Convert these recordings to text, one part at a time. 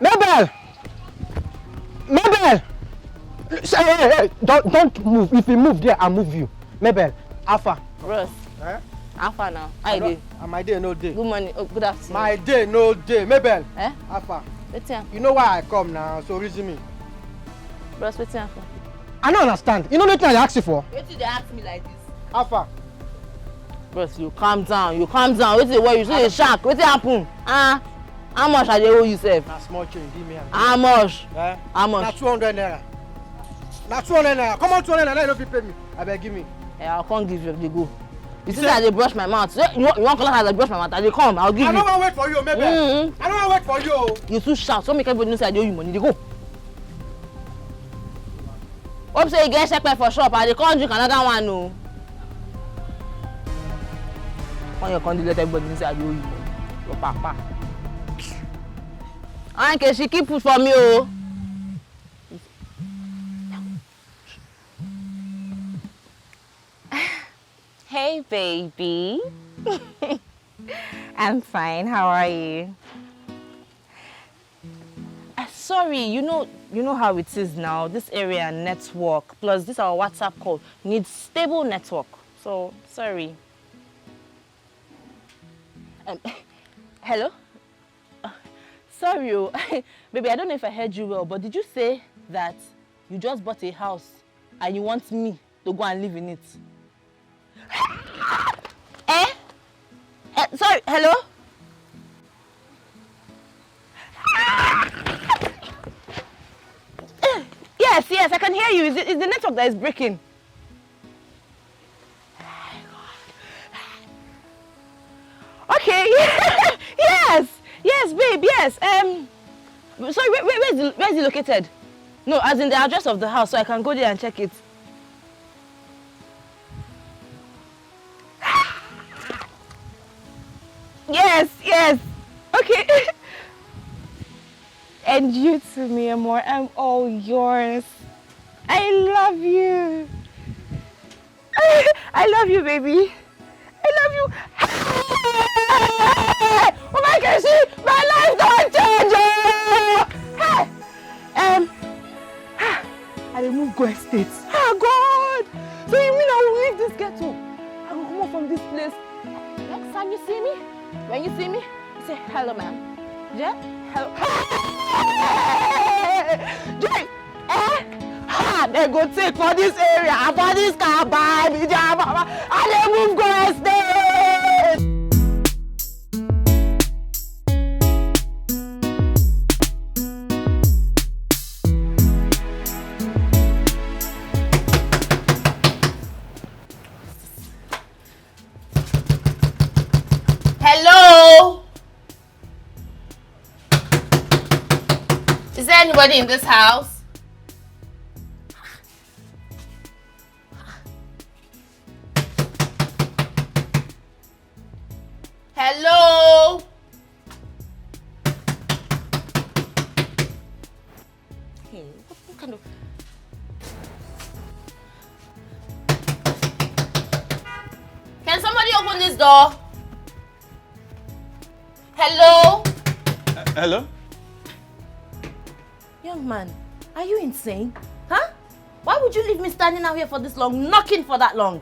Mabel! Mabel! Hey, don't move. If you move there, I'll move you. Mabel, Alpha. Bros. Eh? Alpha now. How you doing? My day no day. Good morning. Oh, good afternoon. My day no day. Mabel. Eh? Alpha. What's here? You know why I come now, so reason me. Bros, what's here for? I don't understand. You know the thing I ask you for? What did they ask me like this? Alpha. Bros, you calm down. You calm down. What's the way you say a shark? What's happen? How much are they owe you, sef? Na small change, give me. How much? Eh? How much? Na 200 naira. Na 200 naira. Come on, 200 naira. You don't pay me. I beg, give me. Yeah, I can't give you the go. You see that they brush my mouth. You want to as I brush my mouth? I they come. I'll give you. I don't want to wait for you, maybe. I don't want to wait for you. You too shout. So make everybody know say I owe you money. They go. Hope say you get shekel for shop. I they can't drink another one, no. When you can't let everybody know say I owe you money. Your papa. Okay, she keep food for me, oh. Hey, baby. I'm fine. How are you? Sorry, you know how it is now. This area network plus this our WhatsApp call needs stable network. So sorry. Hello. Sorry, baby. I don't know if I heard you well, but did you say that you just bought a house and you want me to go and live in it? Sorry, hello? Yes, I can hear you. It's the network that is breaking. Okay, yes, babe, yes. Sorry, where's it located? No, as in the address of the house, so I can go there and check it. Yes. Okay. And you too, mi amor. I'm all yours. I love you. I love you, baby. I love you. Oh my gosh, my life don't change. I will move go estate. Oh God. So you mean I will leave this ghetto? I will come out from this place. Next time you see me, when you see me, you say hello, ma'am. Yeah? Hello. Jay! They go take for this area, for this car, buy me, and they move go estate. Hello? Is there anybody in this house? Hello? Hey, what kind of... Can somebody open this door? Hello? Hello? Young man, are you insane? Huh? Why would you leave me standing out here for this long, knocking for that long?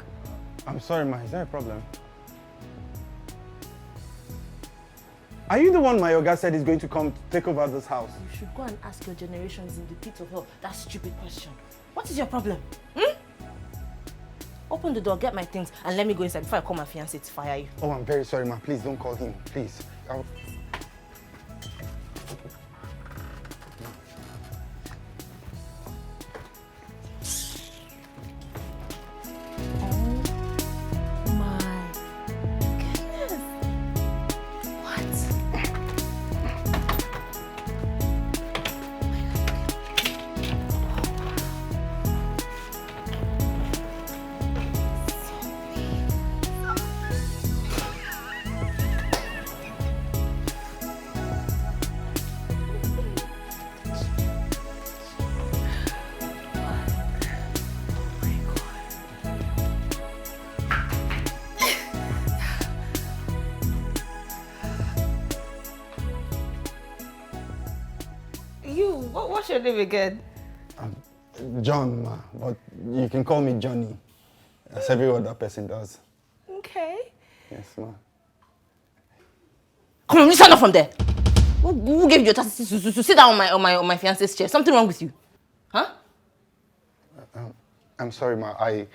I'm sorry, ma. Is there a problem? Are you the one my Oga said is going to come take over this house? You should go and ask your generations in the pit of hell that stupid question. What is your problem? Open the door, get my things, and let me go inside before I call my fiancé to fire you. Oh, I'm very sorry, ma. Please don't call him. Please. What's your name again? John, ma, but you can call me Johnny, as every other person does. Okay. Yes, ma. Come on, you stand up from there. Who gave you authority to sit down on my fiance's chair? Something wrong with you? Huh? I'm sorry, ma. I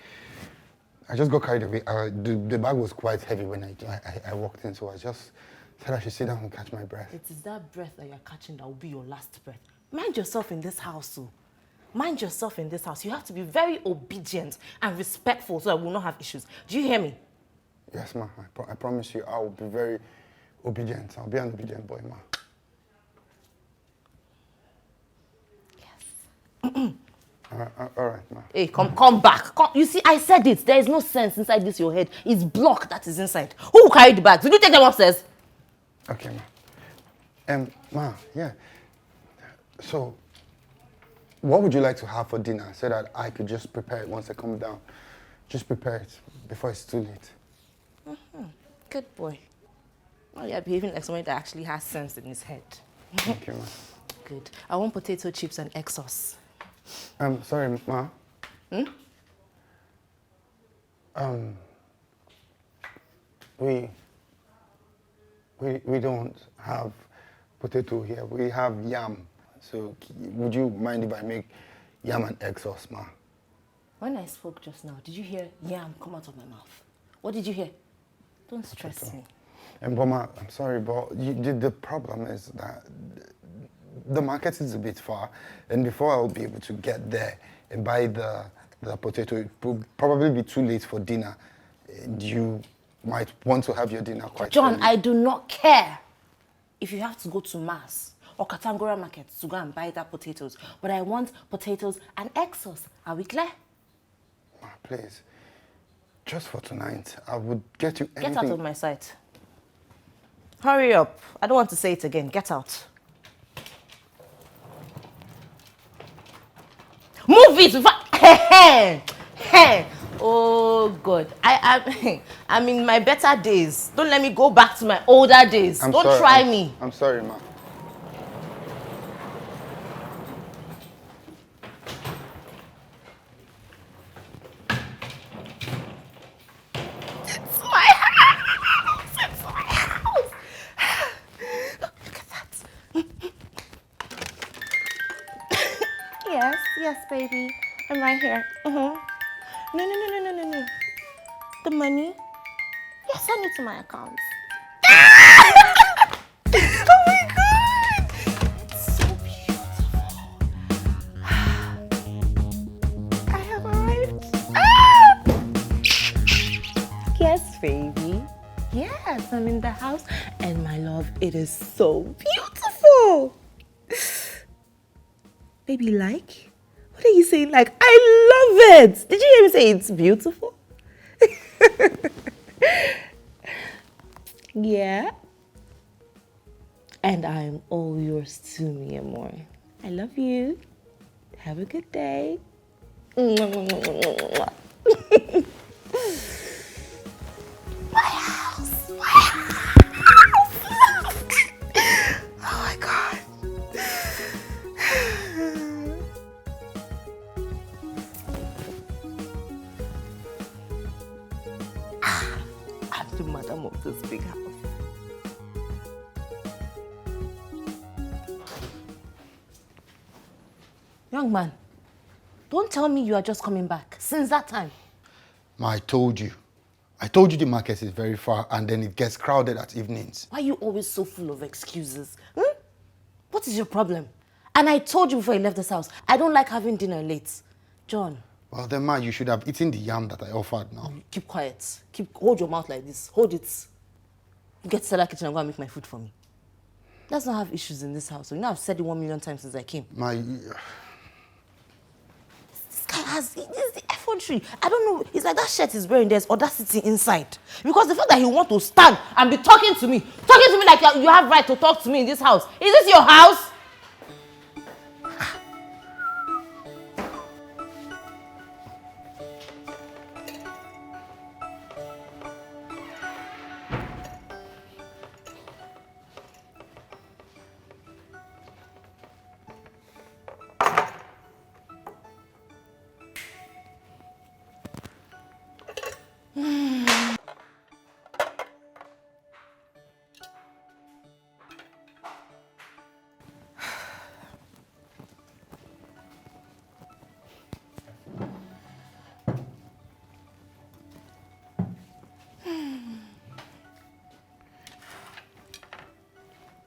just got carried away. The bag was quite heavy when I walked in, so I just said I should sit down and catch my breath. It is that breath that you're catching that will be your last breath. Mind yourself in this house, so. Mind yourself in this house. You have to be very obedient and respectful so that we'll not have issues. Do you hear me? Yes, ma. I promise you I will be very obedient. I'll be an obedient boy, ma. Yes. All right, ma. Hey, come back. Come. You see, I said it. There is no sense inside this your head. It's block that is inside. Who carried the bags? Did you take them upstairs? Okay, ma. Ma, yeah. So, what would you like to have for dinner so that I could just prepare it once I come down? Just prepare it before it's too late. Good boy. Oh, you're behaving like somebody that actually has sense in his head. Thank you, ma. Good. I want potato chips and egg sauce. Sorry, ma. We don't have potato here. We have yam. So would you mind if I make yam and egg sauce, ma? When I spoke just now, did you hear yam come out of my mouth? What did you hear? Don't stress me. But ma, I'm sorry, but the problem is that the market is a bit far, and before I'll be able to get there and buy the potato, it will probably be too late for dinner. And you might want to have your dinner quite John, early. I do not care if you have to go to Mass or Katangora Market to go and buy that potatoes. But I want potatoes and egg sauce. Are we clear? Ma, please, just for tonight, I would get you anything. Get out of my sight. Hurry up. I don't want to say it again. Get out. Move it before... Oh, God. I'm in my better days. Don't let me go back to my older days. Don't try me. I'm sorry, ma. It's my house. It's my house. Look at that. Yes, baby. I'm right here. No. The money? Yes, send it to my account. Oh my God! It's so beautiful. I have arrived. Yes, baby. Yes, I'm in the house. And my love, it is so beautiful. Baby, like? What are you saying? Like, I love it. Did you hear me say it's beautiful? Yeah. And I'm all yours too, mi amor. I love you. Have a good day. My house. My house. Oh my God. I'm the madam of this big house. Young man, don't tell me you are just coming back. Since that time. Ma, I told you. I told you the market is very far and then it gets crowded at evenings. Why are you always so full of excuses? What is your problem? And I told you before you left this house, I don't like having dinner late. John. Well then, ma, you should have eaten the yam that I offered now. Keep quiet. Hold your mouth like this. Hold it. Get to the kitchen and go and make my food for me. Let's not have issues in this house. You know I've said it 1 million times since I came. Ma, This guy this is the effrontery. I don't know. It's like that shirt he's wearing, there's audacity inside. Because the fact that he want to stand and be talking to me like you have right to talk to me in this house. Is this your house?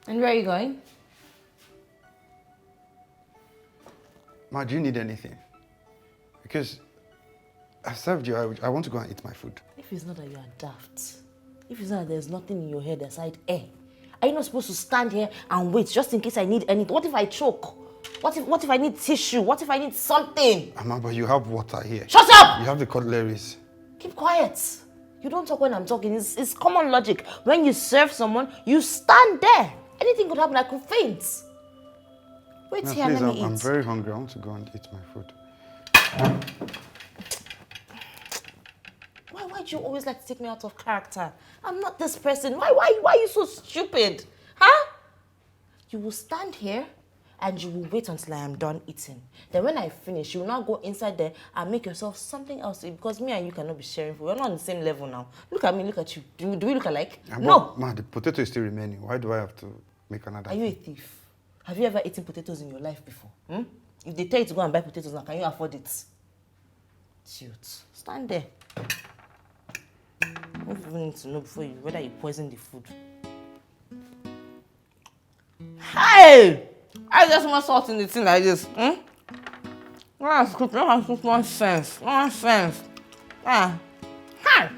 And where are you going? Ma, do you need anything? Because I served you. I want to go and eat my food. If it's not that you are daft, if it's not that there's nothing in your head aside air, are you not supposed to stand here and wait just in case I need anything? What if I choke? What if I need tissue? What if I need something? Mama, but you have water here. Shut up! You have the cutleries. Keep quiet. You don't talk when I'm talking. It's common logic. When you serve someone, you stand there. Anything could happen. I could faint. Wait No, here, please, let me eat. I'm very hungry. I want to go and eat my food. Why do you always like to take me out of character? I'm not this person. Why are you so stupid? Huh? You will stand here and you will wait until I am done eating. Then when I finish, you will now go inside there and make yourself something else to eat, because me and you cannot be sharing food. We're not on the same level now. Look at me, look at you. Do we look alike? No! Ma, the potato is still remaining. Why do I have to make another? Are you a thief? Have you ever eaten potatoes in your life before? If they tell you to go and buy potatoes now, can you afford it? Cute. Stand there. I don't even need to know before whether you poison the food. Hey! I just want salt in the thing like this. Nonsense. Nonsense. Ah. Hi.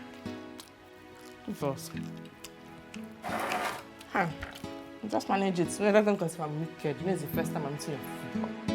Jesus. Hi. Just manage it. Let them because I'm wicked. You know it's the first time I'm eating your food.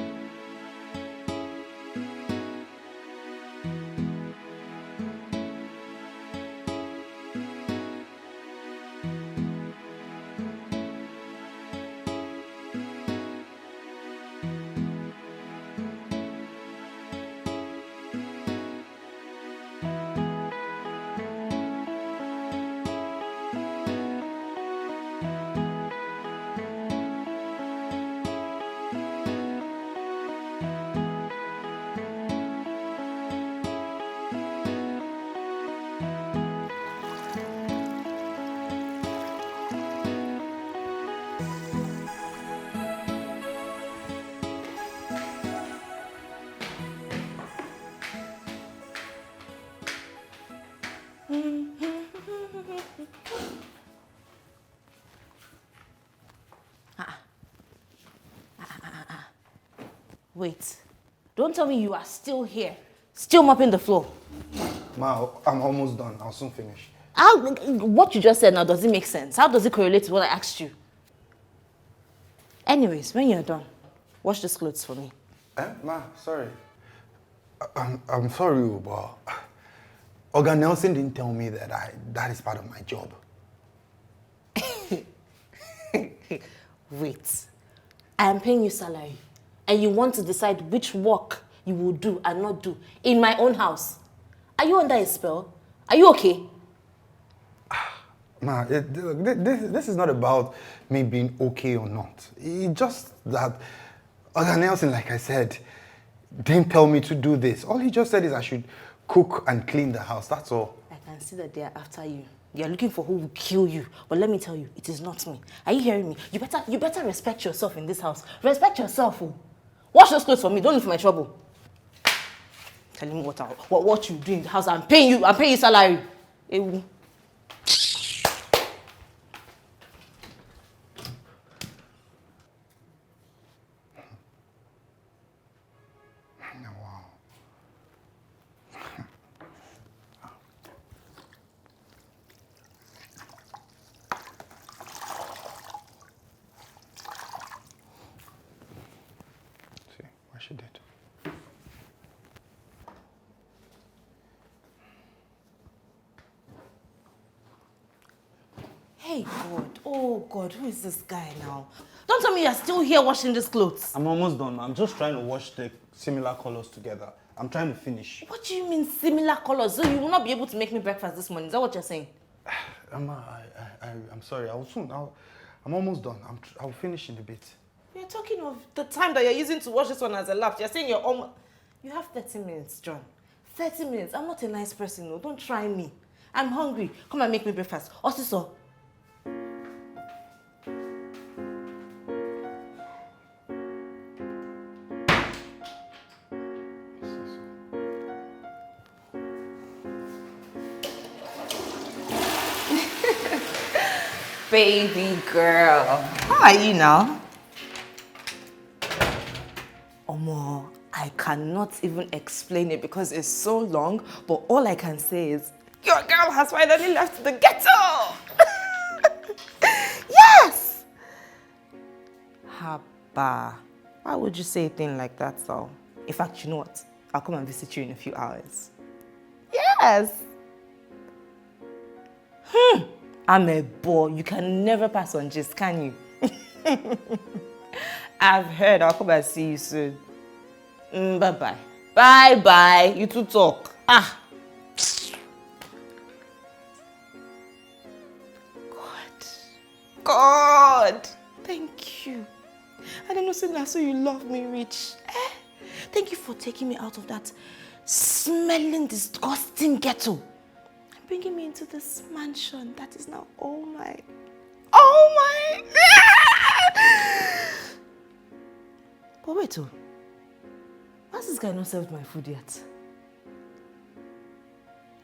Wait. Don't tell me you are still here. Still mopping the floor. Ma, I'm almost done. I'll soon finish. What you just said now, does it make sense? How does it correlate to what I asked you? Anyways, when you're done, wash these clothes for me. Ma, sorry. I'm sorry, but Oga Nelson didn't tell me that is part of my job. Wait. I am paying you salary, and you want to decide which work you will do and not do in my own house. Are you under a spell? Are you okay? Ma, this is not about me being okay or not. It's just that Oga Nelson, like I said, didn't tell me to do this. All he just said is I should cook and clean the house. That's all. I can see that they are after you. They are looking for who will kill you. But let me tell you, it is not me. Are you hearing me? You better respect yourself in this house. Respect yourself. Oh. Wash those clothes for me. Don't look for my trouble. Telling me what you do in the house. I'm paying you salary. Ewu. She did. Hey God, oh God, who is this guy now? Don't tell me you're still here washing these clothes. I'm almost done. I'm just trying to wash the similar colors together. I'm trying to finish. What do you mean similar colors? So you will not be able to make me breakfast this morning? Is that what you're saying? I'm sorry. I'm almost done. I'll finish in a bit. You're talking of the time that you're using to wash this one as a lapse. You're saying you're almost... You have 30 minutes, John. 30 minutes. I'm not a nice person, no. Don't try me. I'm hungry. Come and make me breakfast. Also. Baby girl. How are you now? Omo, I cannot even explain it because it's so long, but all I can say is, your girl has finally left the ghetto! Yes! Haba. Why would you say a thing like that, so? In fact, you know what? I'll come and visit you in a few hours. Yes! I'm a boy. You can never pass on gist, can you? I've heard. I'll come and see you soon. Bye-bye. Bye-bye. You two talk. Ah. God. Thank you. I didn't know so you love me, Rich. Thank you for taking me out of that smelling, disgusting ghetto and bringing me into this mansion that is now all mine. Oh my! But wait, why's this guy not served my food yet?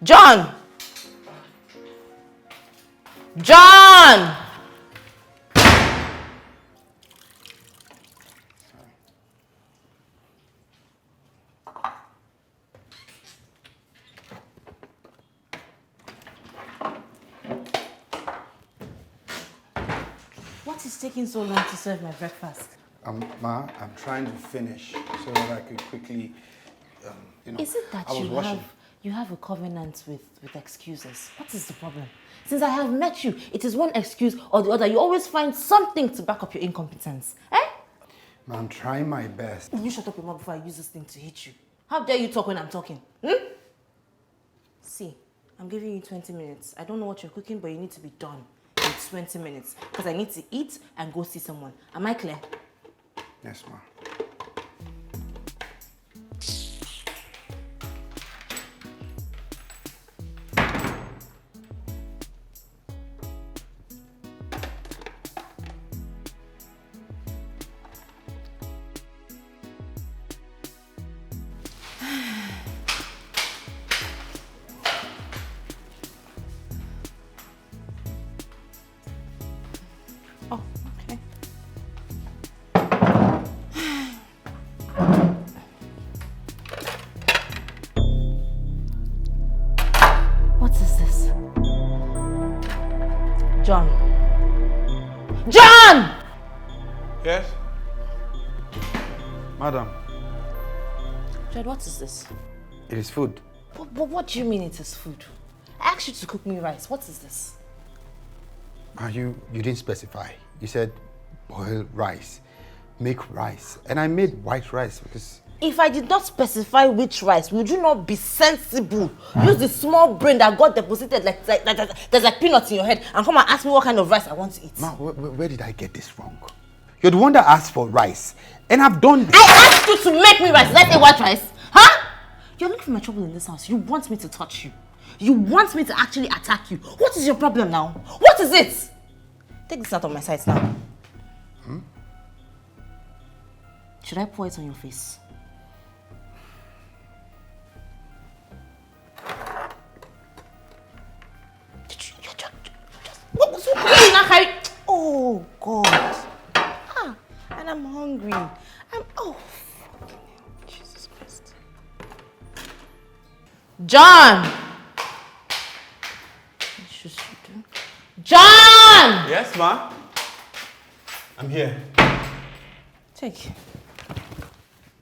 John! John! What is taking so long to serve my breakfast? Ma, I'm trying to finish so that I could quickly, Is it that I was washing. you have a covenant with excuses? What is the problem? Since I have met you, it is one excuse or the other. You always find something to back up your incompetence. Ma, I'm trying my best. Will you shut up your mouth before I use this thing to hit you? How dare you talk when I'm talking? See, I'm giving you 20 minutes. I don't know what you're cooking, but you need to be done in 20 minutes because I need to eat and go see someone. Am I clear? Yes, ma. Oh, okay. What is this? John. John! Yes? Madam. John, what is this? It is food. But what do you mean it is food? I asked you to cook me rice. What is this? You didn't specify. You said boil rice, make rice. And I made white rice because... If I did not specify which rice, would you not be sensible? Use the small brain that got deposited like there's like peanuts in your head and come and ask me what kind of rice I want to eat. Ma, where did I get this wrong? You're the one that asked for rice. And I've done this. I asked you to make me rice. Did I say white rice? Huh? You're looking for my trouble in this house. You want me to touch you. You want me to actually attack you. What is your problem now? What is it? Take this out of my sight now. Should I pour it on your face? Oh God! And I'm hungry. Jesus Christ! John! John! Yes, ma? I'm here. Take.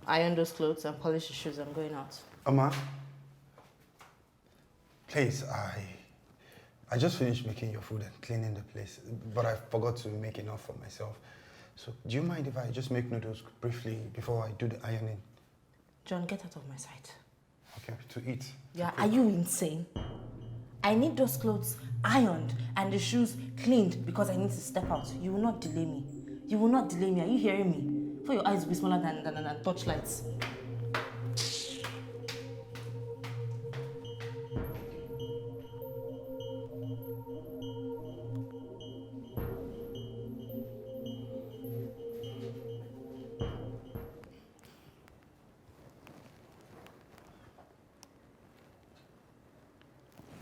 Iron those clothes and polish the shoes. I'm going out. Ma, please, I just finished making your food and cleaning the place, but I forgot to make enough for myself. So, do you mind if I just make noodles briefly before I do the ironing? John, get out of my sight. Okay, to eat. Yeah, are you insane? I need those clothes ironed and the shoes cleaned because I need to step out. You will not delay me. You will not delay me. Are you hearing me? For your eyes will be smaller than torchlights.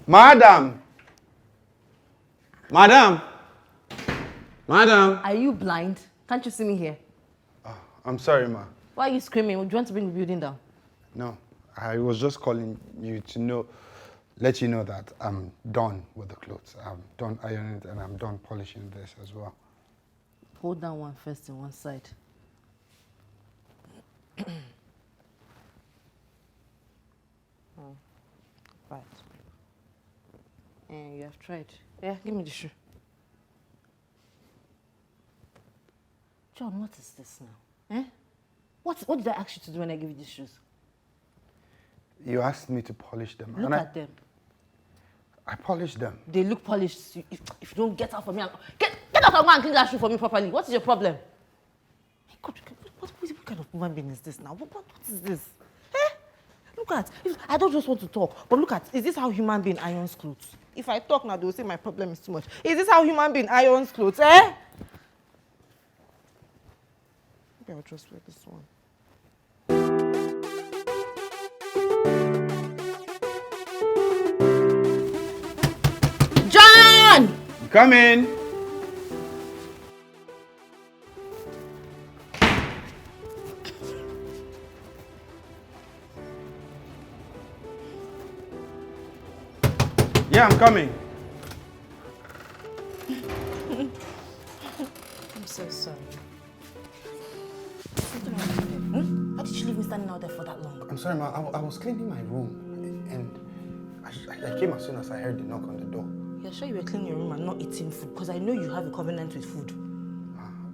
Madam! Madam! Madam! Are you blind? Can't you see me here? Oh, I'm sorry, ma. Why are you screaming? Do you want to bring the building down? No, I was just calling you to let you know that I'm done with the clothes. I'm done ironing it and I'm done polishing this as well. Hold down one first on one side. Right. And you have tried. Yeah, give me the shoe. John, what is this now? Eh? What did I ask you to do when I gave you these shoes? You asked me to polish them. Look and at them. I polished them. They look polished. If you don't get out for me, get out and go and clean that shoe for me properly. What is your problem? My God, what kind of woman being is this now? What is this? Eh? Look at, I don't just want to talk, but look at, is this how human being irons clothes? If I talk now, they will say my problem is too much. Is this how human being irons clothes, eh? Maybe I'll just wear this one. John! Come in! Yeah, I'm coming. I'm so sorry. Why did you leave me standing out there for that long? I'm sorry, ma. I was cleaning my room and I came as soon as I heard the knock on the door. You're sure you were cleaning your room and not eating food? Because I know you have a covenant with food.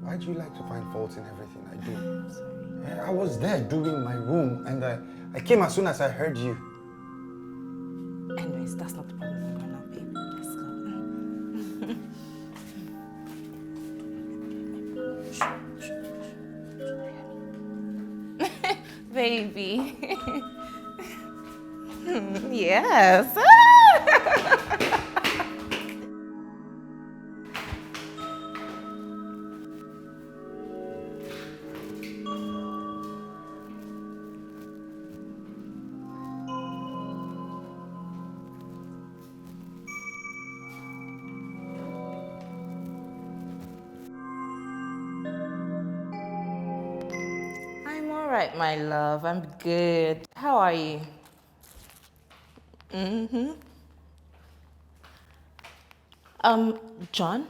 Why do you like to find faults in everything I do? Sorry. I was there doing my room and I came as soon as I heard you. Anyways, that's not the problem. I'm going now, babe. Let's go. Baby. Yes. I'm all right, my love. I'm good. How are you? John?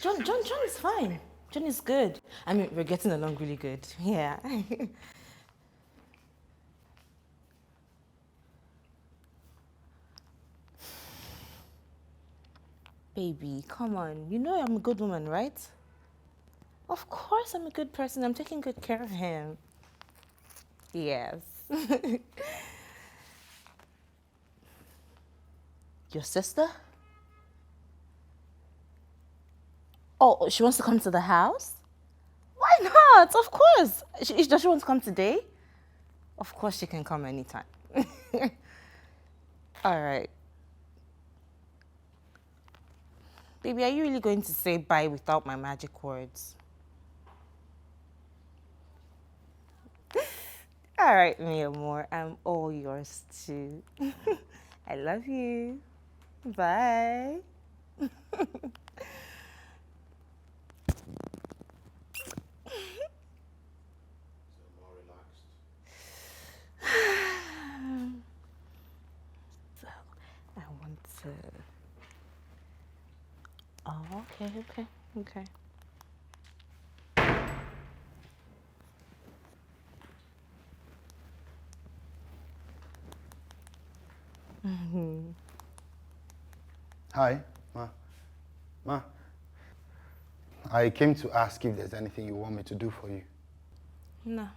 John is fine. John is good. I mean, we're getting along really good. Yeah. Baby, come on. You know I'm a good woman, right? Of course I'm a good person. I'm taking good care of him. Yes. Your sister? Oh, she wants to come to the house? Why not? Of course. Does she want to come today? Of course she can come anytime. All right. Baby, are you really going to say bye without my magic words? All right, mi amor, I'm all yours too. I love you. Bye. So, I want to... Oh, okay. Hi, Ma. Ma, I came to ask if there's anything you want me to do for you. No.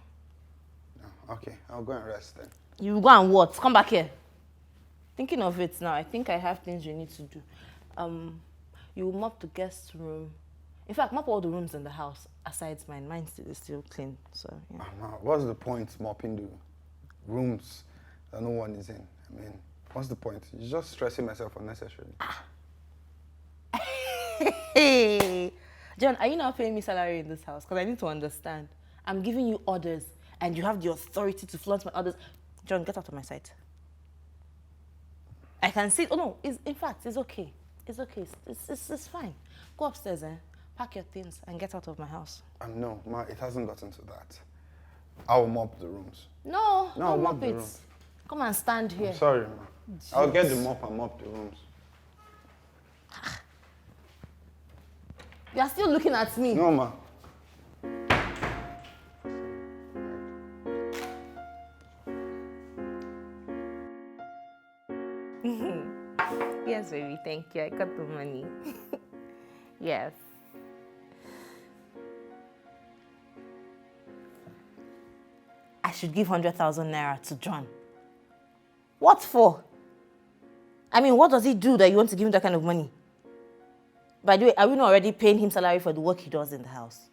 No, okay, I'll go and rest then. You go and what? Come back here. Thinking of it now, I think I have things you need to do. You will mop the guest room. In fact, mop all the rooms in the house, aside mine. Mine is still clean, so yeah. Ma, what's the point mopping the rooms that no one is in? I mean, what's the point? You're just stressing myself unnecessarily. Hey, John, are you not paying me salary in this house? Because I need to understand. I'm giving you orders, and you have the authority to flaunt my orders. John, get out of my sight. I can see. Oh no, in fact, it's okay. It's okay. It's fine. Go upstairs, pack your things and get out of my house. No, Ma, it hasn't gotten to that. I'll mop the rooms. No, No, I'll don't mop mop the it. rooms. Come and stand here. I'm sorry, Ma. I'll get the mop and mop the rooms. You are still looking at me. No, Ma. Yes, baby, thank you. I got the money. Yes. I should give 100,000 naira to John. What for? I mean, what does he do that you want to give him that kind of money? By the way, are we not already paying him salary for the work he does in the house?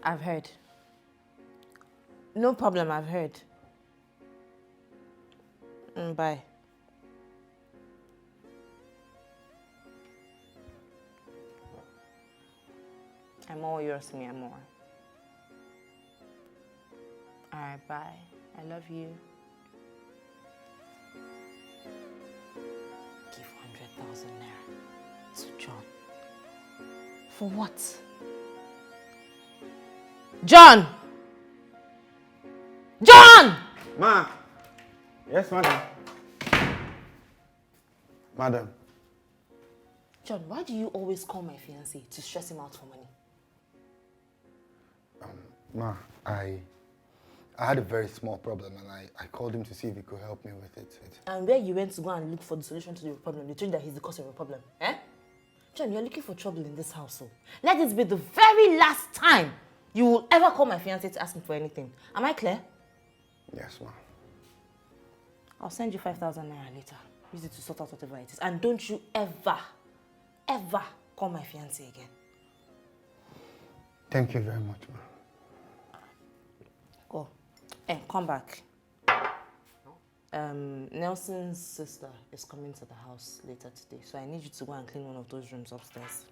I've heard. No problem, I've heard. Bye. I'm all yours, mi amor. All right, bye. I love you. Give 100,000 naira to John. For what? John! John! Ma! Yes, madam. Madam. John, why do you always call my fiancé to stress him out for money? Ma, I had a very small problem and I called him to see if he could help me with it. And where you went to go and look for the solution to your problem, they told you that he's the cause of your problem. Eh? John, you're looking for trouble in this household. Let this be the very last time you will ever call my fiancé to ask me for anything. Am I clear? Yes, ma. I'll send you 5,000 naira later. Use it to sort out whatever it is. And don't you ever, ever call my fiancé again. Thank you very much, ma. Go. Come back. Nelson's sister is coming to the house later today, so I need you to go and clean one of those rooms upstairs.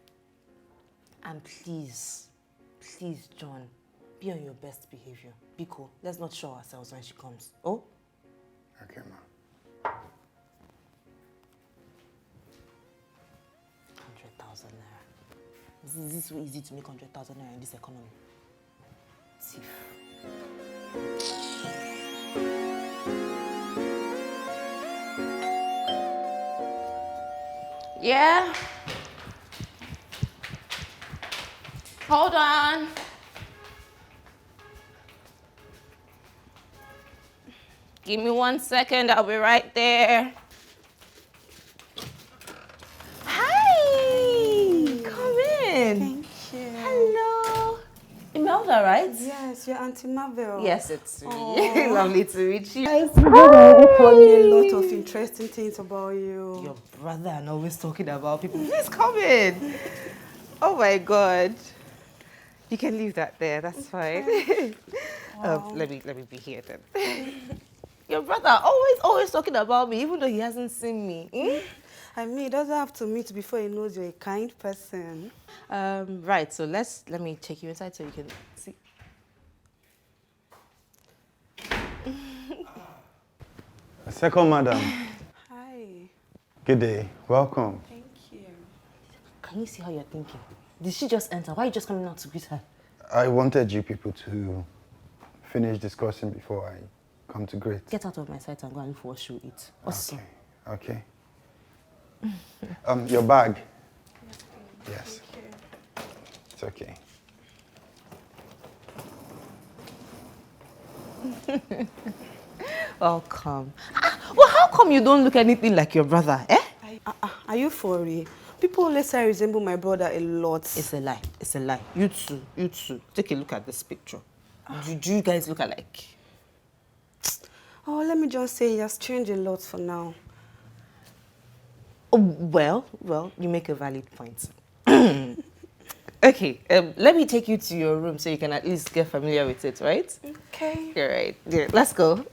And please, please, John, be on your best behavior. Be cool. Let's not show ourselves when she comes. Oh? Okay, ma. 100,000 naira. Is this so easy to make 100,000 naira in this economy? Thief. Yeah? Hold on. Give me 1 second, I'll be right there. Hi! Come in. Thank you. Hello. Imelda, right? Yes, you're Auntie Marvel. Yes, it's really lovely to meet you. I've told me a lot of interesting things about you. Your brother and always talking about people. Please come in. Oh my God. You can leave that there. That's fine. Wow. Let me be here then. Your brother always talking about me, even though he hasn't seen me. I mean, he doesn't have to meet before he knows you're a kind person. Right. So let me take you inside so you can see. Second, madam. Hi. Good day. Welcome. Thank you. Can you see how you're thinking? Did she just enter? Why are you just coming out to greet her? I wanted you people to finish discussing before I come to greet. Get out of my sight and go and look for what she'll eat. What's Okay. Okay. Your bag. Yes. Thank you. It's okay. Welcome. Well, how come you don't look anything like your brother, eh? Are you for real? People always say I resemble my brother a lot. It's a lie. It's a lie. You too. Take a look at this picture. Do you guys look alike? Oh, let me just say he has changed a lot for now. Oh, well, you make a valid point. Okay, let me take you to your room so you can at least get familiar with it, right? Okay. All right, yeah, let's go.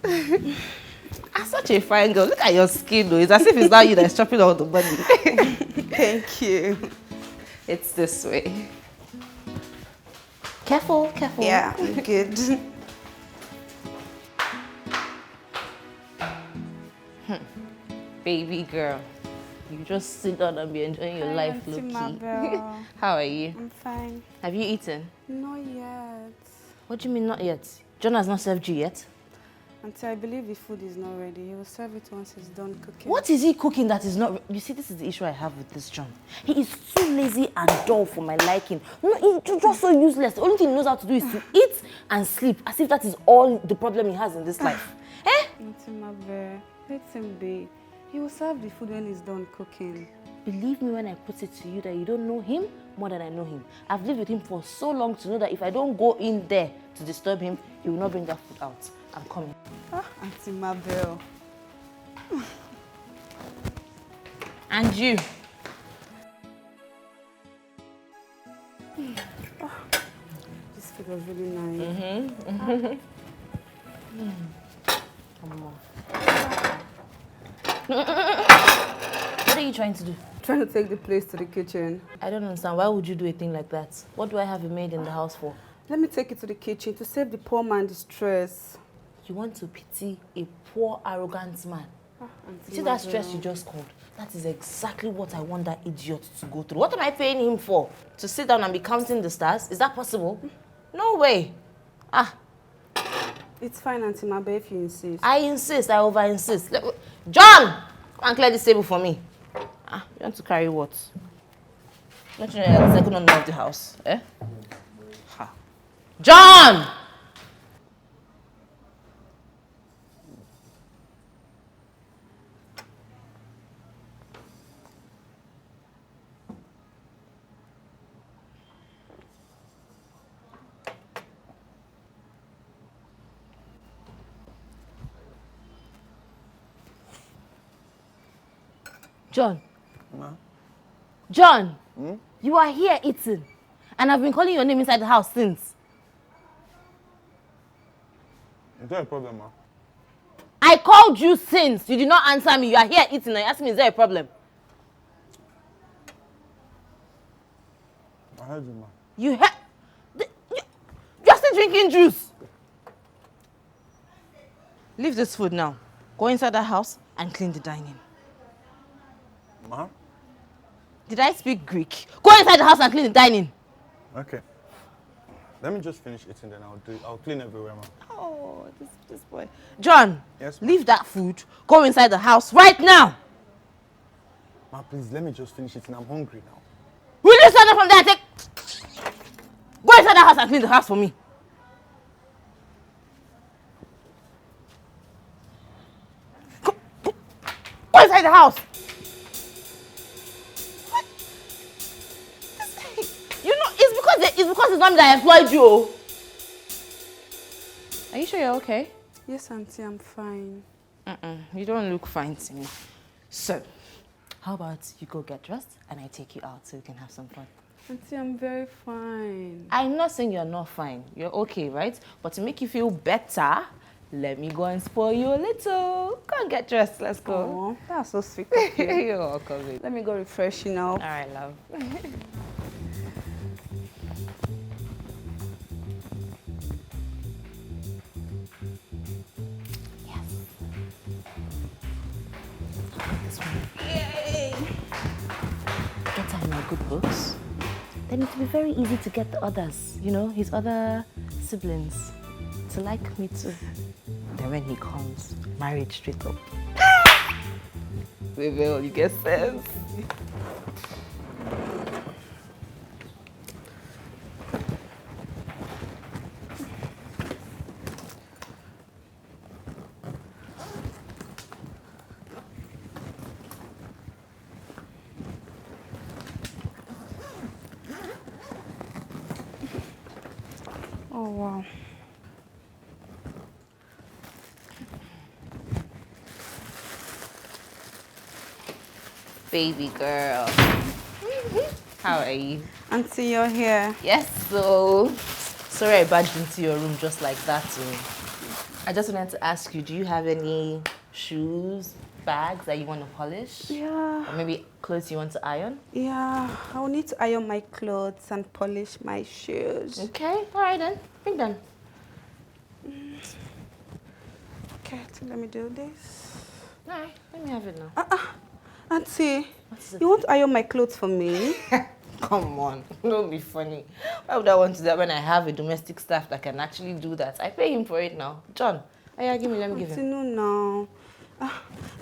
Such a fine girl. Look at your skin, though. It's as if it's not you that's chopping all the money. Thank you. It's this way. Careful. Yeah, I'm good. Baby girl, you just sit down and be enjoying your life, Auntie low-key. Mabel. How are you? I'm fine. Have you eaten? Not yet. What do you mean not yet? John has not served you yet? Auntie, I believe the food is not ready. He will serve it once he's done cooking. What is he cooking that is not... You see, this is the issue I have with this John. He is too lazy and dull for my liking. No, he's just so useless. The only thing he knows how to do is to eat and sleep, as if that is all the problem he has in this life. Eh? Auntie Mabel, let him be. He will serve the food when he's done cooking. Believe me when I put it to you that you don't know him more than I know him. I've lived with him for so long to know that if I don't go in there to disturb him, he will not bring that food out. I'm coming. Auntie Mabel. And you. This food was really nice. Come on. What are you trying to do? Trying to take the place to the kitchen. I don't understand. Why would you do a thing like that? What do I have a maid in the house for? Let me take it to the kitchen to save the poor man the stress. You want to pity a poor, arrogant man. Auntie See that Mabel. stress you just called? That is exactly what I want that idiot to go through. What am I paying him for? To sit down and be counting the stars? Is that possible? No way. It's fine, Auntie Mabel, if you insist. I insist. I over-insist. John! Come and clear this table for me. You want to carry what? Don't you know you're the second owner of the house? Eh? Ha. John! John. Ma? John, you are here eating. And I've been calling your name inside the house since. Is there a problem, ma? I called you since. You did not answer me. You are here eating and you ask me, is there a problem? I heard you, ma. You heard? You're still drinking juice. Leave this food now. Go inside the house and clean the dining. Ma? Did I speak Greek? Go inside the house and clean the dining. Okay. Let me just finish eating, then I'll clean everywhere, ma. Oh, this boy. John, Yes, ma. leave that food. Go inside the house right now. Ma, please, let me just finish eating. I'm hungry now. Will you stand up from there and take... Go inside the house and clean the house for me. Go inside the house. You know, it's because it's not me that employed you. Are you sure you're okay? Yes, Auntie, I'm fine. You don't look fine to me. So, how about you go get dressed and I take you out so we can have some fun? Auntie, I'm very fine. I'm not saying you're not fine. You're okay, right? But to make you feel better, let me go and spoil you a little. Go and get dressed. Let's go. Oh, that's so sweet of you. You're welcome, baby. Let me go refresh you now. All right, love. Get her in my good books. Then it will be very easy to get the others, you know, his other siblings to like me too. Then when he comes, marriage straight up. Baby, you get sense. Oh, wow. Baby girl. How are you? Auntie, you're here. Yes, so sorry I barged into your room just like that. So I just wanted to ask you, do you have any shoes, bags that you want to polish? Yeah. Or maybe clothes you want to iron? Yeah, I'll need to iron my clothes and polish my shoes. Okay, all right then. Bring them. Okay, so let me do this. Alright, let me have it now. Auntie, you want to iron my clothes for me? Come on, don't be funny. Why would I want to do that when I have a domestic staff that can actually do that? I pay him for it now. John, give me, let me give Auntie, him. no, no.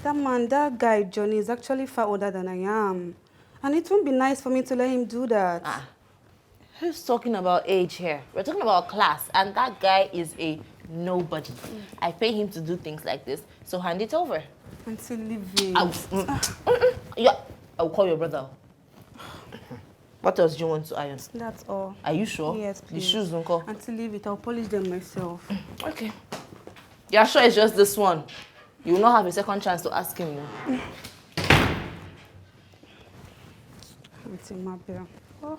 That guy, Johnny, is actually far older than I am. And it won't be nice for me to let him do that. Who's talking about age here? We're talking about class, and that guy is a nobody. I pay him to do things like this, so hand it over. Auntie, leave it. Yeah, I'll call your brother. What else do you want to iron? That's all. Are you sure? Yes, The please. shoes, Uncle. Auntie, leave it. I'll polish them myself. Okay. You're sure it's just this one? You will not have a second chance to ask him. No? Auntie Mabel. Oh.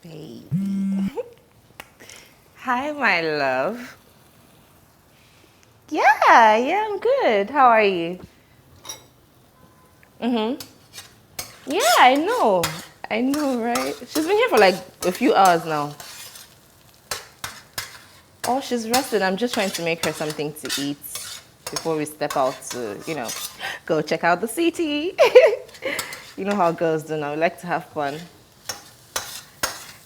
Baby. Hi, my love. Yeah, I'm good. How are you? Yeah, I know, right? She's been here for like a few hours now. Oh, she's rested. I'm just trying to make her something to eat before we step out to, go check out the city. You know how girls do now. We like to have fun.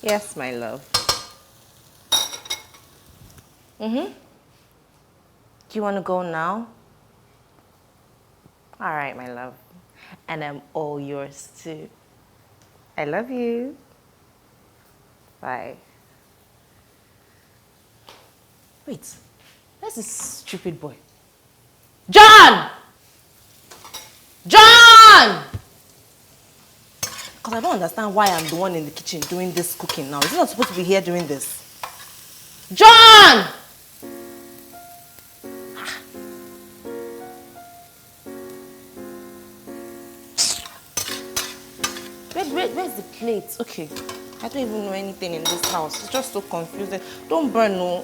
Yes, my love. Do you want to go now? All right, my love. And I'm all yours too. I love you. Bye. Wait, where's this stupid boy? John! John! Because I don't understand why I'm the one in the kitchen doing this cooking now. Is he not supposed to be here doing this? John! Where's the plate? Okay. I don't even know anything in this house. It's just so confusing. Don't burn, no.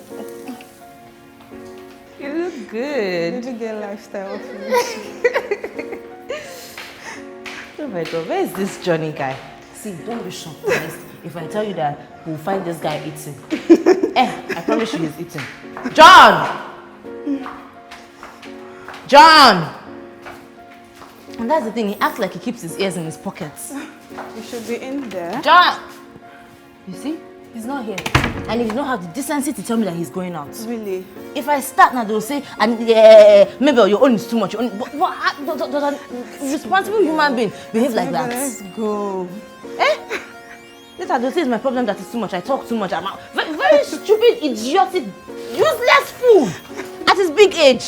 You look good. Did you get lifestyle? Oh my God, where is this Johnny guy? See, don't be surprised if I tell you that we'll find this guy eating. I promise you he's eating. John! John! And that's the thing, he acts like he keeps his ears in his pockets. You should be in there. John! You see? He's not here. And he don't have the decency to tell me that he's going out. Really? If I start now, they'll say, maybe your own is too much. Does a responsible human being behave like that? Let's go. Later, they'll say it's my problem that it's too much. I talk too much. I'm out. Very stupid, idiotic, useless fool at his big age.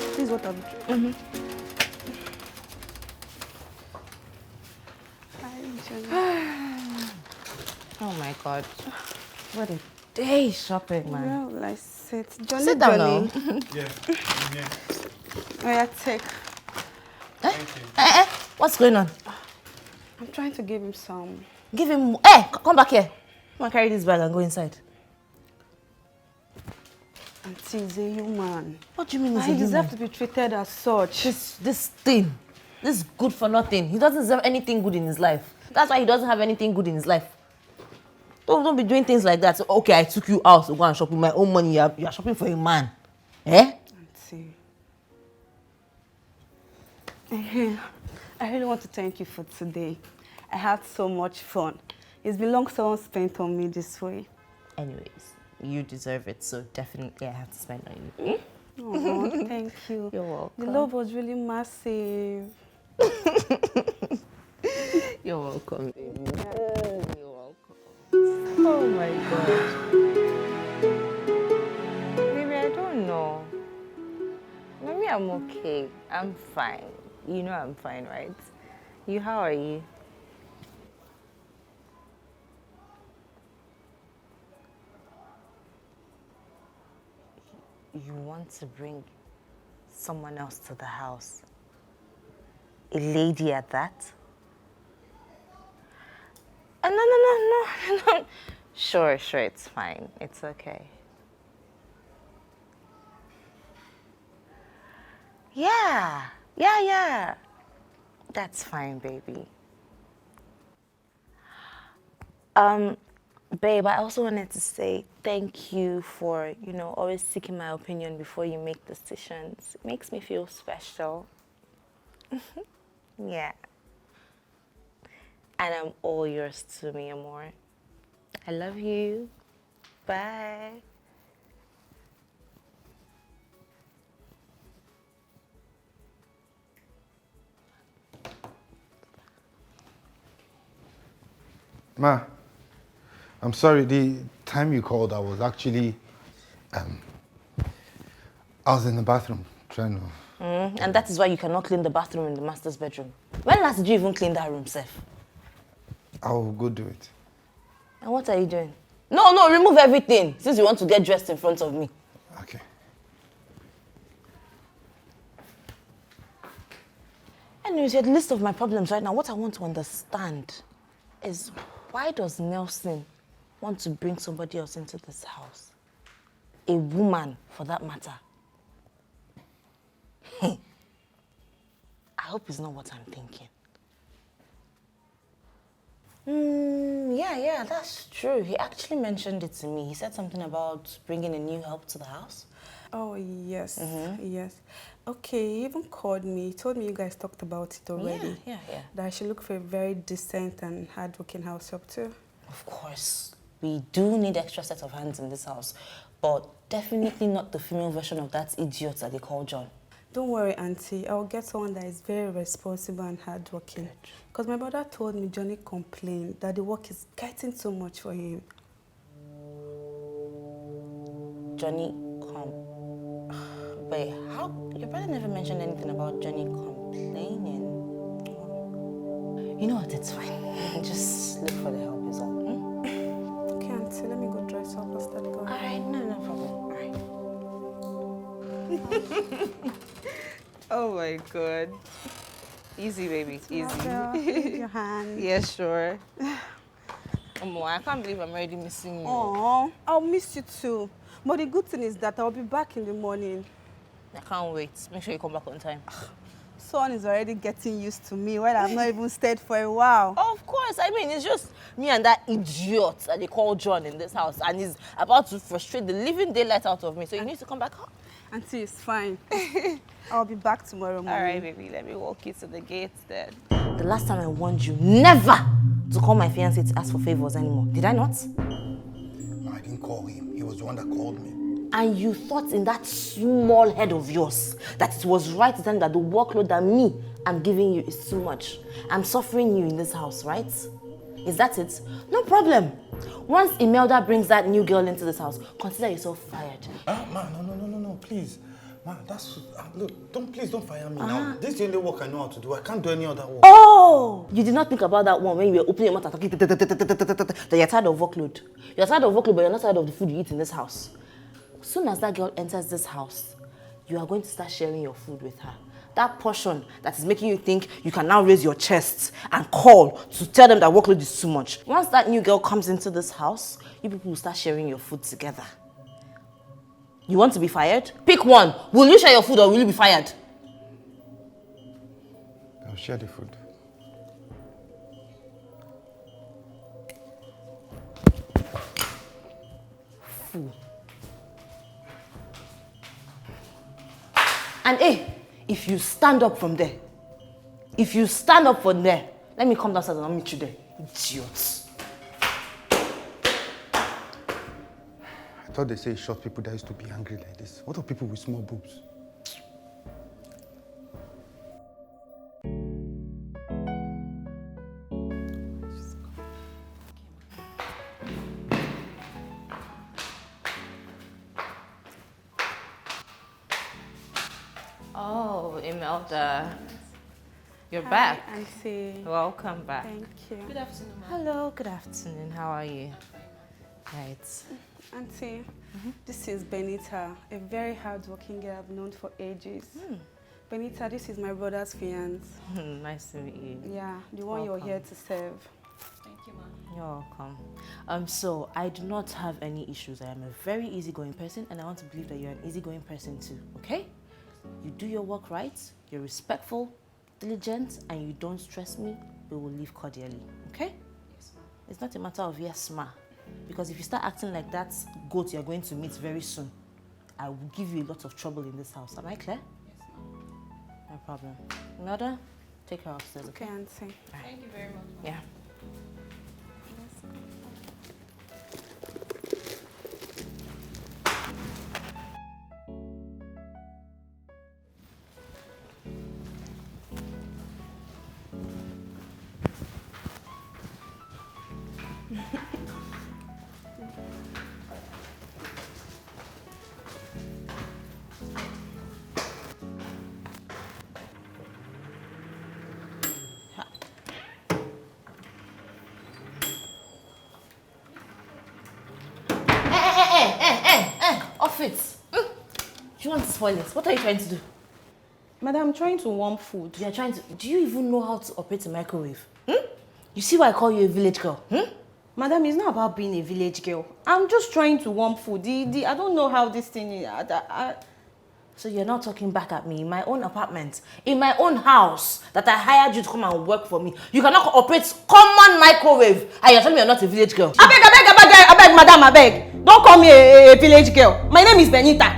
This is what I'm Oh my God. What a day shopping, man. Well, I said, Johnny. Sit down now. Yeah, I'm here. Oh, yeah, take. What's going on? I'm trying to give him some. Give him. Come back here. Come and carry this bag and go inside. Auntie, he's a human. What do you mean he's a He human? deserves to be treated as such. This thing. This is good for nothing. He doesn't deserve anything good in his life. That's why he doesn't have anything good in his life. Don't be doing things like that. So, okay, I took you out to go and shop with my own money. You are shopping for a man. Auntie. I really want to thank you for today. I had so much fun. It's been long someone spent on me this way. Anyways, you deserve it, so definitely I have to spend on you. Oh, thank you. You're welcome. The love was really massive. You're welcome, baby. You're welcome. Oh my God. Maybe I don't know. Maybe I'm okay. I'm fine. You know I'm fine, right? How are you? you want to bring someone else to the house? A lady at that? No. Sure, it's fine. It's okay. Yeah. That's fine, baby. Babe, I also wanted to say thank you for, always seeking my opinion before you make decisions. It makes me feel special. Yeah. And I'm all yours too, mi amor. I love you. Bye. Ma, I'm sorry, the time you called, I was actually, I was in the bathroom trying to... And that is why you cannot clean the bathroom in the master's bedroom. When last did you even clean that room, Seth? I'll go do it. And what are you doing? No, remove everything, since you want to get dressed in front of me. Okay. Anyways, you had a list of my problems right now. What I want to understand is, why does Nelson want to bring somebody else into this house? A woman, for that matter. I hope it's not what I'm thinking. Yeah, that's true. He actually mentioned it to me. He said something about bringing a new help to the house. Oh, yes, yes. Okay, he even called me. He told me you guys talked about it already. Yeah. That I should look for a very decent and hardworking house help too. Of course, we do need extra set of hands in this house, but definitely not the female version of that idiot that they call John. Don't worry, Auntie. I'll get someone that is very responsible and hardworking. Because my brother told me Johnny complained that the work is getting too much for him. Johnny Wait, how? Your brother never mentioned anything about Johnny complaining. You know what? It's fine. Just look for the help is all. Okay, Auntie. Let me go dress up and start going. All right, no problem. All right. Oh my God. Easy, baby. Easy. Your hand. Yeah, sure. I can't believe I'm already missing you. Oh, I'll miss you too. But the good thing is that I'll be back in the morning. I can't wait. Make sure you come back on time. Son is already getting used to me while I've not even stayed for a while. Of course. I mean, it's just me and that idiot that they call John in this house. And he's about to frustrate the living daylight out of me. So you need to come back home. Auntie, it's fine. I'll be back tomorrow morning. All right, baby. Let me walk you to the gate then. The last time I warned you never to call my fiancé to ask for favors anymore. Did I not? No, I didn't call him. He was the one that called me. And you thought in that small head of yours that it was right to tell me that the workload that I'm giving you is too much. I'm suffering you in this house, right? Is that it? No problem. Once Imelda brings that new girl into this house, consider yourself fired. Ma, no, please. Ma, that's... look, please don't fire me now. This is the only work I know how to do. I can't do any other work. Oh! You did not think about that one when you were opening your mouth and talking that you're tired of workload. You're tired of workload, but you're not tired of the food you eat in this house. As soon as that girl enters this house, you are going to start sharing your food with her. That portion that is making you think you can now raise your chest and call to tell them that workload is too much. Once that new girl comes into this house, you people will start sharing your food together. You want to be fired? Pick one. Will you share your food or will you be fired? I'll share the food. Fool. And hey, if you stand up from there, let me come downstairs and I'll meet you there. Idiots. I thought they say short people that used to be angry like this. What are people with small boobs? Oh, Imelda. You're back. Auntie. Welcome back. Thank you. Hello, good afternoon. How are you? Right. Auntie, this is Benita, a very hardworking girl I've known for ages. Benita, this is my brother's fiance. Nice to meet you. Yeah, the one you're here to serve. Thank you, ma'am. You're welcome. So I do not have any issues. I am a very easygoing person, and I want to believe that you're an easygoing person too, okay? You do your work right, you're respectful, diligent, and you don't stress me, we will live cordially, okay? Yes, ma'am. It's not a matter of yes, ma. Because if you start acting like that goat you're going to meet very soon, I will give you a lot of trouble in this house. Am I clear? Yes, ma'am. No problem. Mother, take her upstairs, okay? Okay, Auntie. Thank you very much, ma'am. Yeah. Off it. You want to spoil it? What are you trying to do? Madam, I'm trying to warm food. You are trying to... Do you even know how to operate a microwave? You see why I call you a village girl? Madam, it's not about being a village girl. I'm just trying to warm food. I don't know how this thing is. So you're not talking back at me in my own apartment, in my own house that I hired you to come and work for me. You cannot operate common microwave, and you're telling me you're not a village girl. Abeg, madam, abeg. Don't call me a village girl. My name is Benita.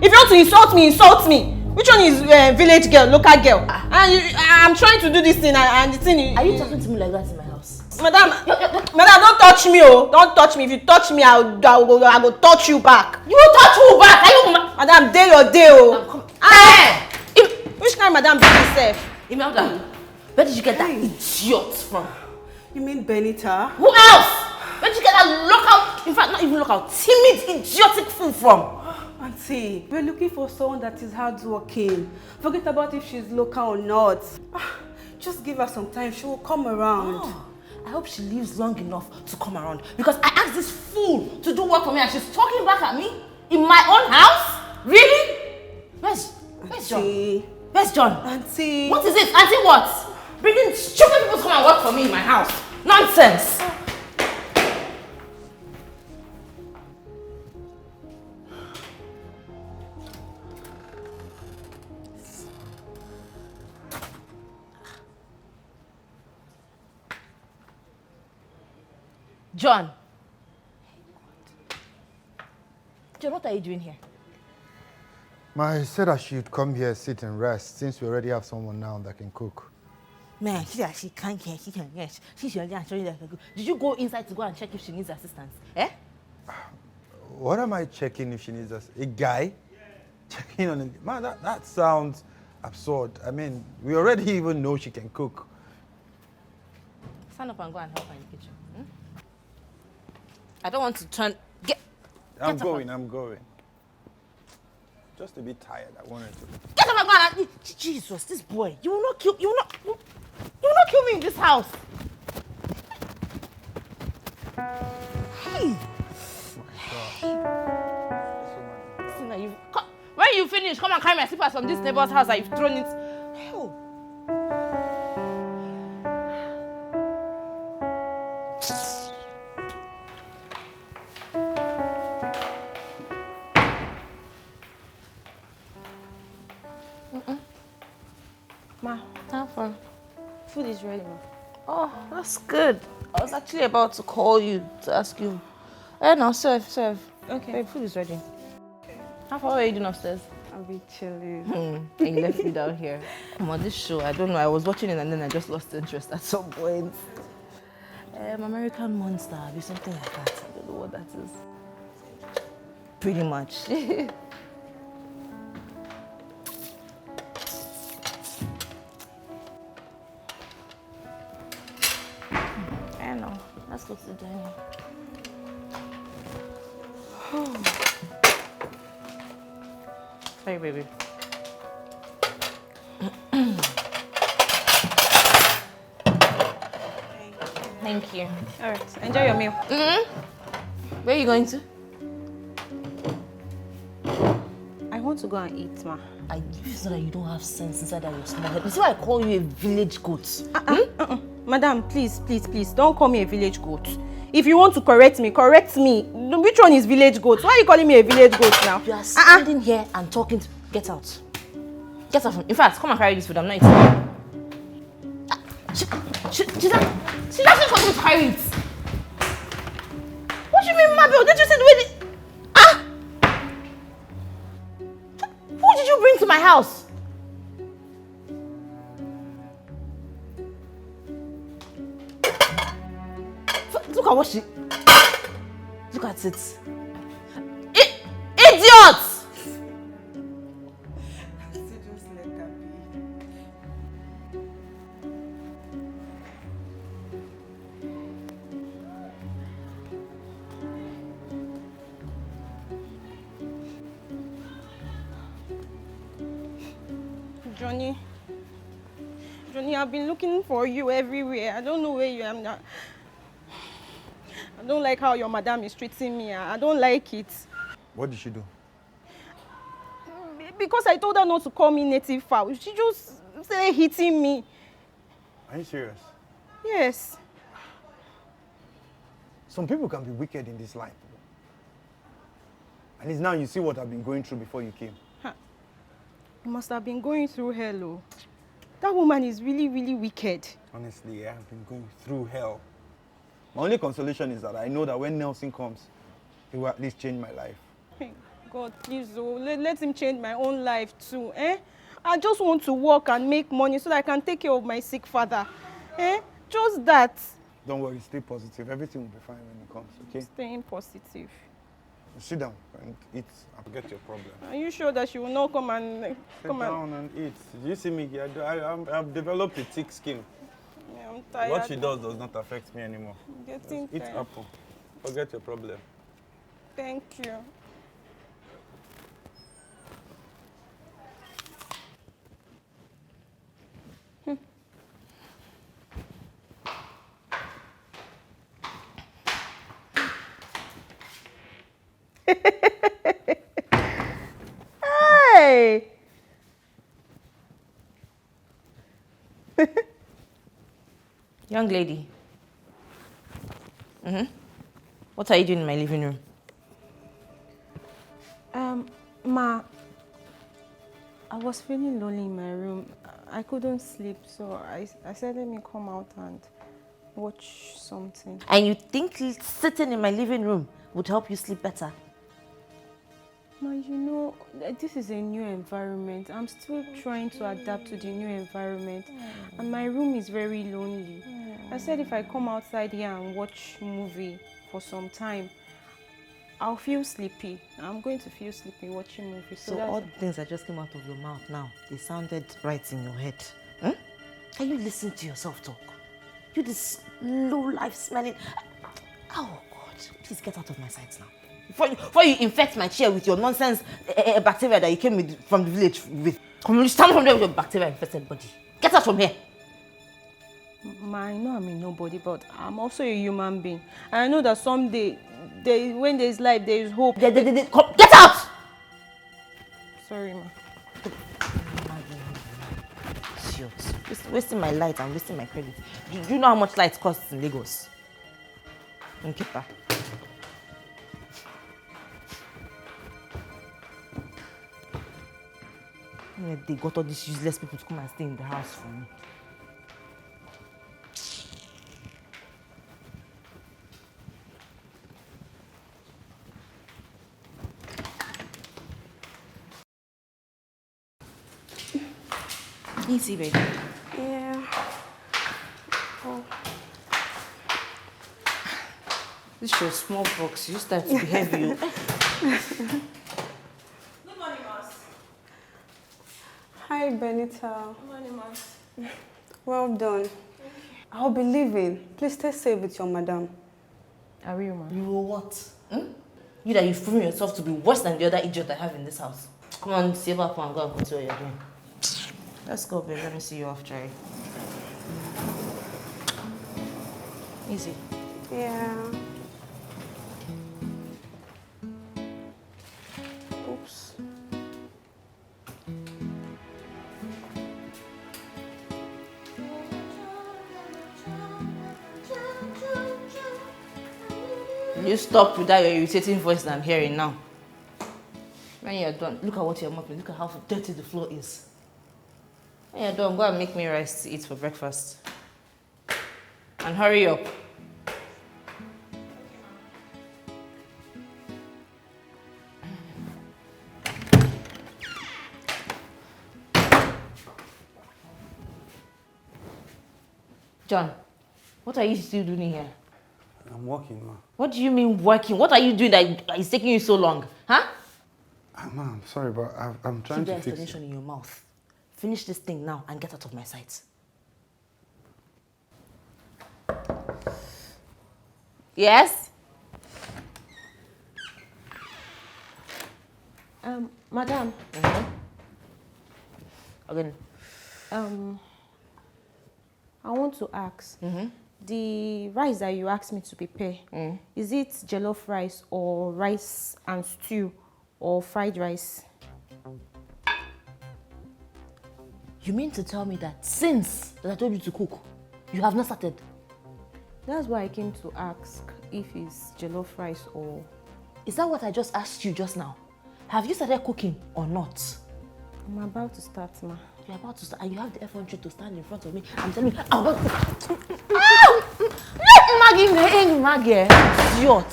If you want to insult me, insult me. Which one is village girl, local girl? I'm trying to do this thing, and the thing. Are you talking to me like that in my house? Madam, don't touch me, oh! Don't touch me. If you touch me, I will touch you back. You will touch who back? Are you... Madam, day your day, oh! Which kind of madam be this self? Imelda, where did you get that idiot from? You mean Benita? Who else? Where did you get that local, in fact, not even local, timid, idiotic fool from? Auntie, we're looking for someone that is hardworking. Forget about if she's local or not. Just give her some time, she will come around. I hope she lives long enough to come around, because I asked this fool to do work for me and she's talking back at me in my own house? Really? Where's John? Where's John? Auntie. What is it? Auntie what? Bringing stupid people to come and work for me in my house. Nonsense. John, what are you doing here? I said I should come here, sit and rest, since we already have someone now that can cook. Man, she can't get, she can get. She should actually like. Did you go inside to go and check if she needs assistance? Eh? What am I checking if she needs us? A guy? Checking on a... Man, that sounds absurd. I mean, we already even know she can cook. Stand up and go and help her in the kitchen. I don't want to turn... I'm going. Just a bit tired, I wanted to. Get up and go and... Jesus, this boy. You will not kill me in this house. Hey. Listen, when you finish, come and carry my slippers from this neighbor's house that you've thrown it. Hell. Ma, Time for... food is ready, ma. Oh, that's good. I was actually about to call you to ask you. No, serve. Okay. Babe, food is ready. Okay. How far are you doing upstairs? I'll be chilling. And you left me down here. Come on, this show, I don't know. I was watching it and then I just lost interest at some point. American Monster, be something like that. I don't know what that is. Pretty much. I know. Let's go to the dining. Sorry, baby. Thank you. All right, enjoy your meal. Where are you going to? want to go and eat, ma. I feel that you don't have sense inside that your small head. You see why I call you a village goat? Madam, please, don't call me a village goat. If you want to correct me, correct me. Which one is village goat? Why are you calling me a village goat now? You are standing here and talking to... Get out. Get out from... In fact, come and carry this food. I'm not eating. She's asking for me to carry it. What do you mean, Mabel? Did you see the way the... Who did you bring to my house? Look at what she... Look at it. Idiot! Johnny, I've been looking for you everywhere. I don't know where you are now. I don't like how your madam is treating me. I don't like it. What did she do? Because I told her not to call me native fowl. She just started hitting me. Are you serious? Yes. Some people can be wicked in this life. And it's now you see what I've been going through before you came. You must have been going through hell, oh. That woman is really, really wicked. Honestly, yeah, I've been going through hell. My only consolation is that I know that when Nelson comes, he will at least change my life. Hey, God, please, oh, let him change my own life too, eh? I just want to work and make money so that I can take care of my sick father. Eh? Just that. Don't worry, stay positive. Everything will be fine when he comes, okay? Staying positive. Sit down and eat and forget your problem. Are you sure that she will not come and... Sit down and eat. You see me here, I've developed a thick skin. Yeah, I'm tired. What she does not affect me anymore. I'm getting Eat tired. apple. Forget your problem. Thank you. Hey! Young lady. What are you doing in my living room? Ma, I was feeling lonely in my room. I couldn't sleep, so I said let me come out and watch something. And you think sitting in my living room would help you sleep better? Ma, you know, this is a new environment. I'm still trying to adapt to the new environment. And my room is very lonely. I said if I come outside here and watch movie for some time, I'll feel sleepy. I'm going to feel sleepy watching movies. So all the things that just came out of your mouth now, they sounded right in your head. Can you listen to yourself talk? You this low life smelling... Oh God, please get out of my sight now. Before you infect my chair with your nonsense bacteria that you came with from the village with. Come on, stand from there with your bacteria infested body. Get out from here. Ma, I know I'm a nobody, but I'm also a human being. And I know that someday, when there's life, there is hope. Come, get out! Sorry, ma. Shit. Wasting my light and wasting my credit. Do you know how much light costs in Lagos? Keeper. Yeah, they got all these useless people to come and stay in the house for me. Easy, baby. Yeah. Oh. This is your small box. You just have to be heavy. Good morning, Mas. Hi, Benita. Good morning, Mas. Well done. I'll be leaving. Please stay safe with your madam. I will, ma. You will what? You that you've proven yourself to be worse than the other idiot I have in this house. Come on, save up and go and continue what you're doing. Let's go, babe. Let me see you off, Jerry. Easy. Yeah. Oops. You stop with that your irritating voice that I'm hearing now. When you're done, look at what you're mopping. Look at how dirty the floor is. When you're done, go and make me rice to eat for breakfast. And hurry up. John, what are you still doing here? I'm working, ma. What do you mean working? What are you doing that is taking you so long? Huh? Ma, I'm sorry, but I'm trying Keep the to fix explanation in your mouth. Finish this thing now and get out of my sight. Yes? Madam. Again. I want to ask. The rice that you asked me to prepare, is it jollof rice or rice and stew or fried rice? You mean to tell me that since that I told you to cook, you have not started? That's why I came to ask if it's jollof rice or... Is that what I just asked you just now? Have you started cooking or not? I'm about to start, ma. You're about to start and you have the effrontery to stand in front of me. I'm telling you, I'm about to... Maggie, Maggie, idiot.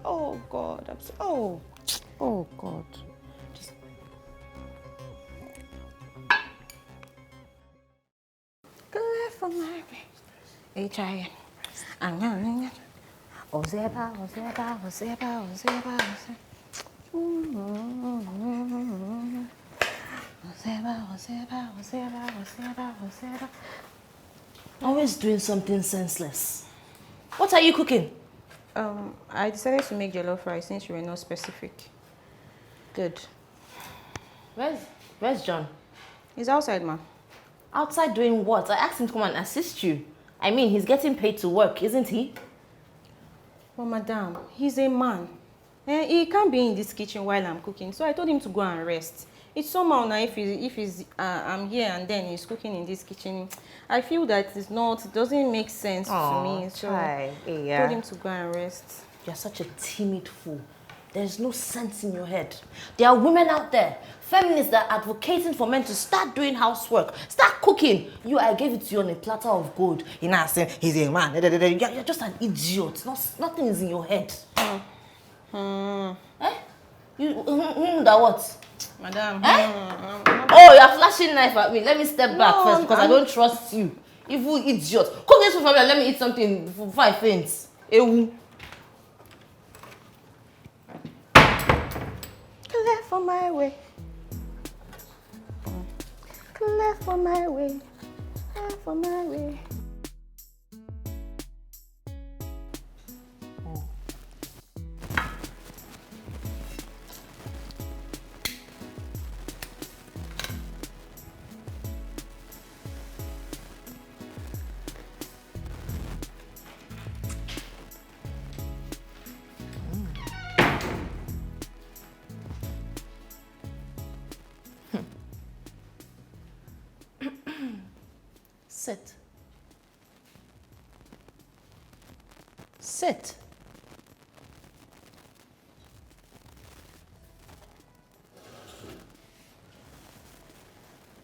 Oh, God. I'm so... Oh, God. Just... Good for my... H-I-N. Ozeba, Ozeba, Ozeba, Ozeba, Ozeba. Always doing something senseless. What are you cooking? I decided to make jollof rice since you were not specific. Good. Where's John? He's outside, ma. Outside doing what? I asked him to come and assist you. I mean, he's getting paid to work, isn't he? Well, madam, he's a man. He can't be in this kitchen while I'm cooking, so I told him to go and rest. It's somehow now if I'm here and then he's cooking in this kitchen. I feel that it doesn't make sense to me. So I told him to go and rest. You're such a timid fool. There's no sense in your head. There are women out there, feminists that are advocating for men to start doing housework, start cooking. I gave it to you on a platter of gold. You're not saying he's a man. You're just an idiot. Nothing is in your head. Eh? That what? Madam. Oh, you're flashing knife at me. Let me step back first because I don't trust you. Evil idiot. Cook this food for me and let me eat something before I faint. Ewu. Clear for my way. Clear for my way. Clear for my way. Sit. Sit.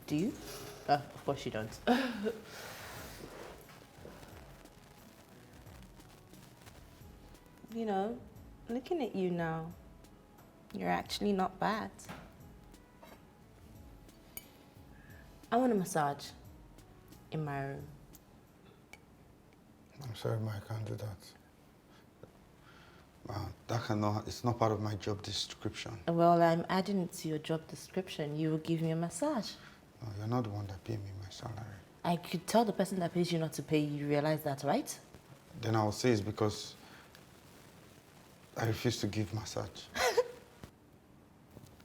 Do you? Of course you don't. You know, looking at you now, you're actually not bad. I want a massage in my room. I'm sorry, ma, I can't do that. It's not part of my job description. Well, I'm adding it to your job description. You will give me a massage. No, you're not the one that paid me my salary. I could tell the person that pays you not to pay you. You realize that, right? Then I'll say it's because I refuse to give massage.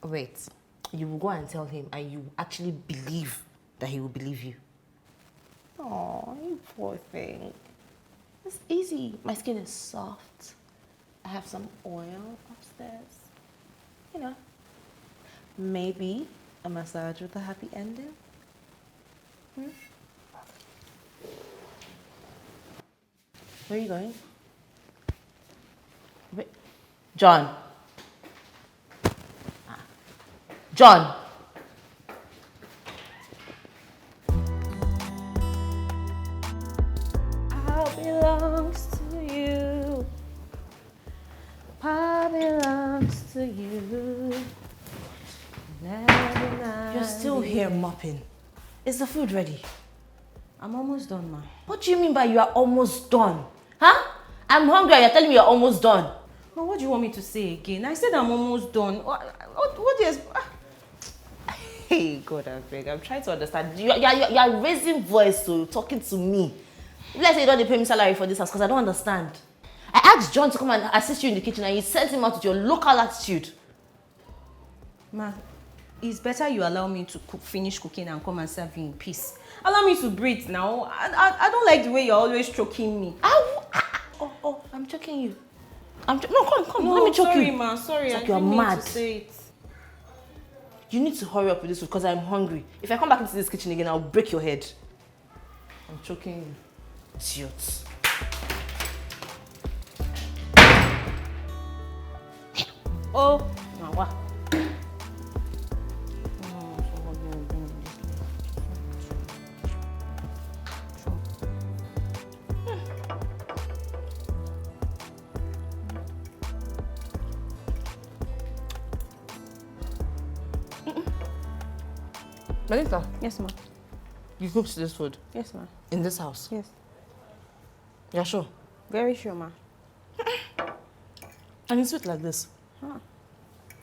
Wait, you will go and tell him and you actually believe that he will believe you. Oh, you poor thing. It's easy. My skin is soft. I have some oil upstairs. You know, maybe a massage with a happy ending. Where are you going? Wait. John. John. All belongs to you. All belongs to you. You're still here mopping. Is the food ready? I'm almost done, ma. What do you mean by you are almost done? Huh? I'm hungry and you're telling me you're almost done. Ma, what do you want me to say again? I said I'm almost done. What is... Hey, God, I beg. I'm trying to understand. You're raising voice to talking to me. Let's say you don't pay me salary for this house because I don't understand. I asked John to come and assist you in the kitchen and you sent him out with your local attitude. Ma, it's better you allow me to finish cooking and come and serve you in peace. Allow me to breathe now. I don't like the way you're always choking me. I'm choking you. No, come. No, Let me choke sorry, you. Ma, sorry. It's like I you're didn't mean mad. to say it. You need to hurry up with this food because I'm hungry. If I come back into this kitchen again, I'll break your head. I'm choking you. Idiot. Oh, now what? Melissa, Yes, ma. you cooked this food Yes, ma. in this house? Yes. Yeah, sure. Very sure, ma. And it's sweet like this.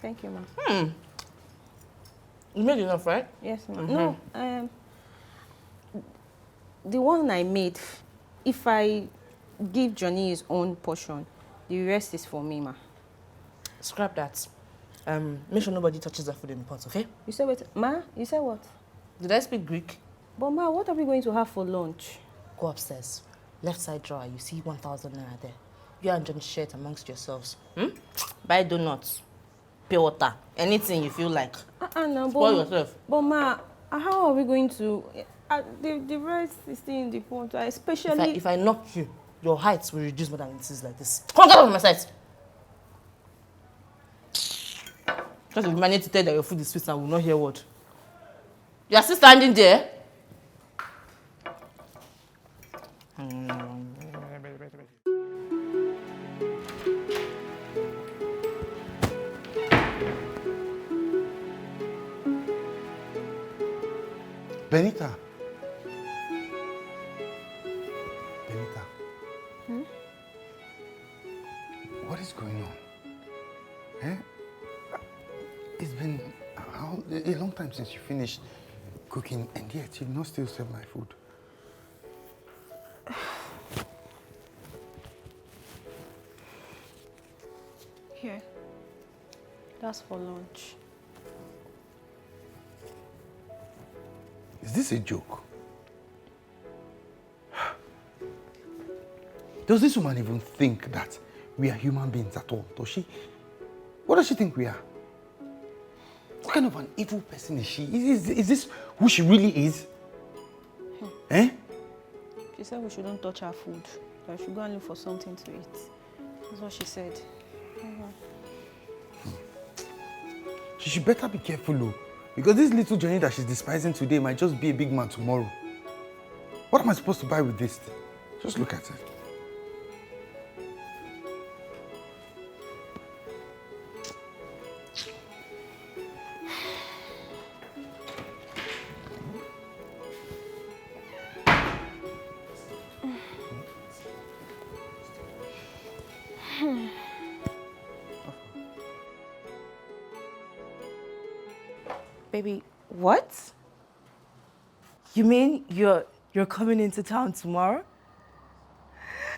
Thank you, ma. You made enough, right? Yes, ma. No, the one I made, if I give Johnny his own portion, the rest is for me, ma. Scrap that. Make sure nobody touches the food in the pot, okay? You said what? Ma, you said what? Did I speak Greek? But ma, what are we going to have for lunch? Go upstairs. Left side drawer, you see 1,000 naira there. You and John share it amongst yourselves. Buy donuts, pure water, anything you feel like. No, Spoil yourself. But ma, how are we going to... the rest is still in the pot, especially... If I knock you, your height will reduce more than it is like this. Come get off my sight! Just if you manage to tell that your food is sweet and will not hear a word. You are still standing there? Benita. Benita. What is going on? Eh? It's been a long time since you finished cooking, and yet you've not still served my food. Here. That's for lunch. Is this a joke? Does this woman even think that we are human beings at all? Does she? What does she think we are? What kind of an evil person is she? Is this who she really is? Eh? She said we shouldn't touch her food. That we should go and look for something to eat. That's what she said. She should better be careful, though. Because this little Johnny that she's despising today might just be a big man tomorrow. What am I supposed to buy with this thing? Just look at it. Baby, what? You mean you're coming into town tomorrow?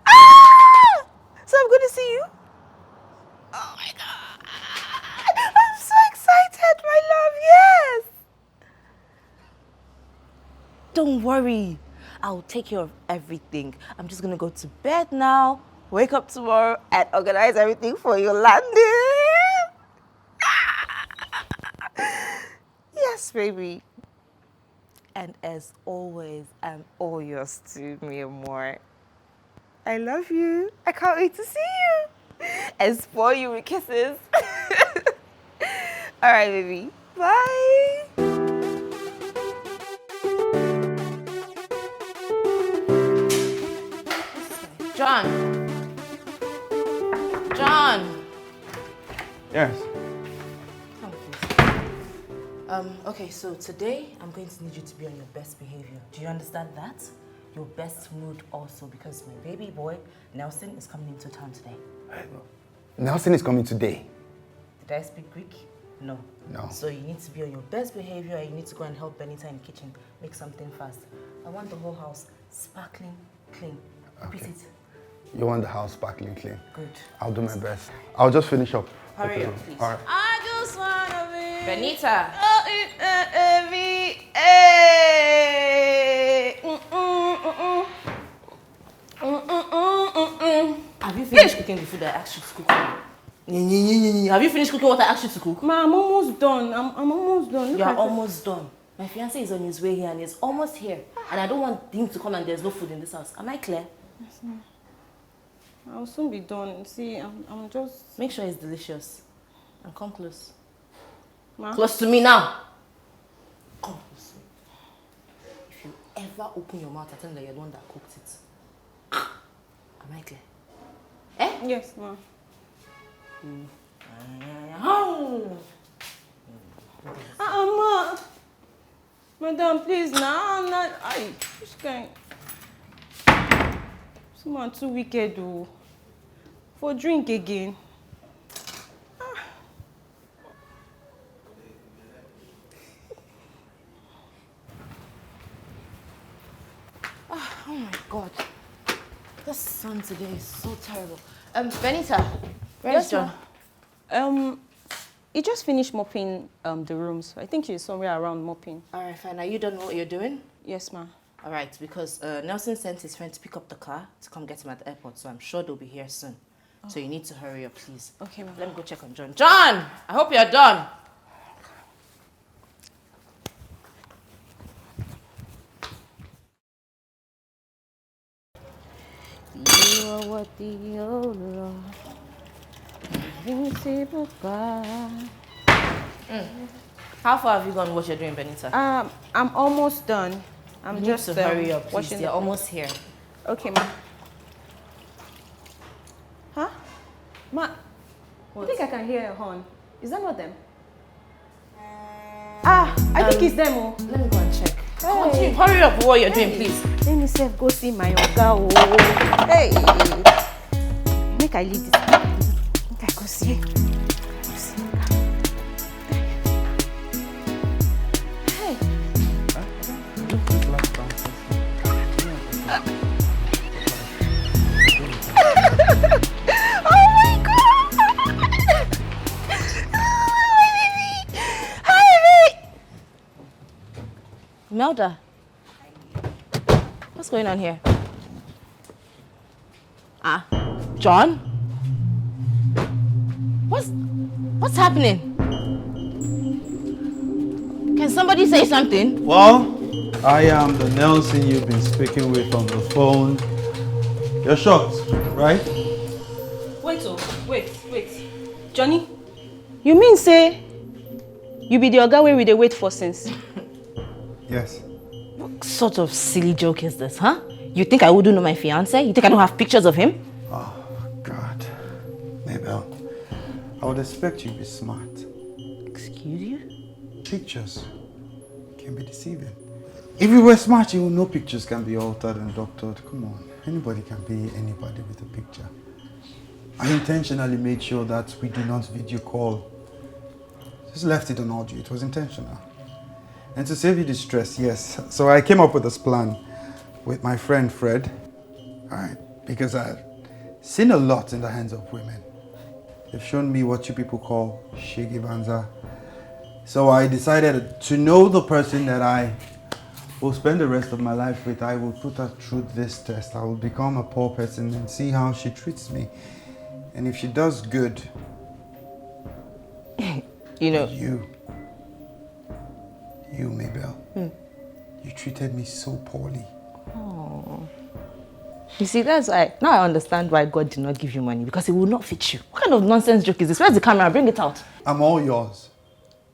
Ah! So I'm going to see you? Oh my God! I'm so excited, my love, yes! Don't worry, I'll take care of everything. I'm just going to go to bed now, wake up tomorrow, and organize everything for you, landing. Yes, baby. And as always, I'm all yours to me and more. I love you. I can't wait to see you. And spoil you with kisses. All right, baby. Bye. John. John. Yes. Come, please. Okay, so today I'm going to need you to be on your best behavior. Do you understand that? Your best mood also, because my baby boy, Nelson, is coming into town today. Nelson is coming today. Did I speak Greek? No. No. So you need to be on your best behavior and you need to go and help Benita in the kitchen. Make something fast. I want the whole house sparkling clean. Repeat it. You want the house sparkling clean? Good. I'll do my best. I'll just finish up. Hurry up, please. All right. I just wanna be. Benita! Have you finished cooking the food I asked you to cook? Have you finished cooking what I asked you to cook? Ma, I'm almost done. I'm almost done. You are almost done. My fiancé is on his way here and he's almost here. And I don't want him to come and there's no food in this house. Am I clear? Yes, ma'am. I'll soon be done. See, I'm just... Make sure it's delicious. And come close. Ma? Close to me now. Come close. If you ever open your mouth, I tell you that you're the one that cooked it. Am I clear? Eh? Yes, ma'am. Ma. Madam, please, now I'm not... Which kind? Someone too wicked, though. For drink again. Oh my God. This sun today is so terrible. Benita, where's John? He just finished mopping the rooms. I think he's somewhere around mopping. All right, fine. Are you done what you're doing? Yes, ma'am. All right, because Nelson sent his friend to pick up the car to come get him at the airport, so I'm sure they'll be here soon. Oh. So you need to hurry up, please. Okay, ma'am. Let me go check on John. John! I hope you're done. You are what the old Lord. Invincible God. How far have you gone with what you're doing, Benita? I'm almost done. I'm just to hurry up, please. They're almost here. Okay, ma. Huh? Ma, I think I can hear a horn. Is that not them? I think it's them. Oh. Let me go and check. Hey. Hurry up with what you're doing, please. Let me say, go see my oga. Oh. Hey. Make I leave this. Make I go see. Go see. Hey. Oh my God! Hi, baby. Hi, baby. Melda. What's going on here? John? What's happening? Can somebody say something? Well, I am the Nelson you've been speaking with on the phone. You're shocked, right? Wait. Johnny, you mean say you be the oga wey we dey wait for since? Yes. What sort of silly joke is this, huh? You think I wouldn't know my fiancé? You think I don't have pictures of him? Oh, God. Mabel, I would expect you to be smart. Excuse you? Pictures can be deceiving. If you were smart, you would know pictures can be altered and doctored. Come on. Anybody can be anybody with a picture. I intentionally made sure that we do not video call. Just left it on audio. It was intentional. And to save you the stress, yes. So I came up with this plan with my friend Fred. Alright, because I've seen a lot in the hands of women. They've shown me what you people call shiggy banza. So I decided to know the person that I will spend the rest of my life with. I will put her through this test. I will become a poor person and see how she treats me. And if she does good, you know. You, Mabel, you treated me so poorly. Oh. You see, that's why, now I understand why God did not give you money, because it will not fit you. What kind of nonsense joke is this? Where's the camera? Bring it out. I'm all yours.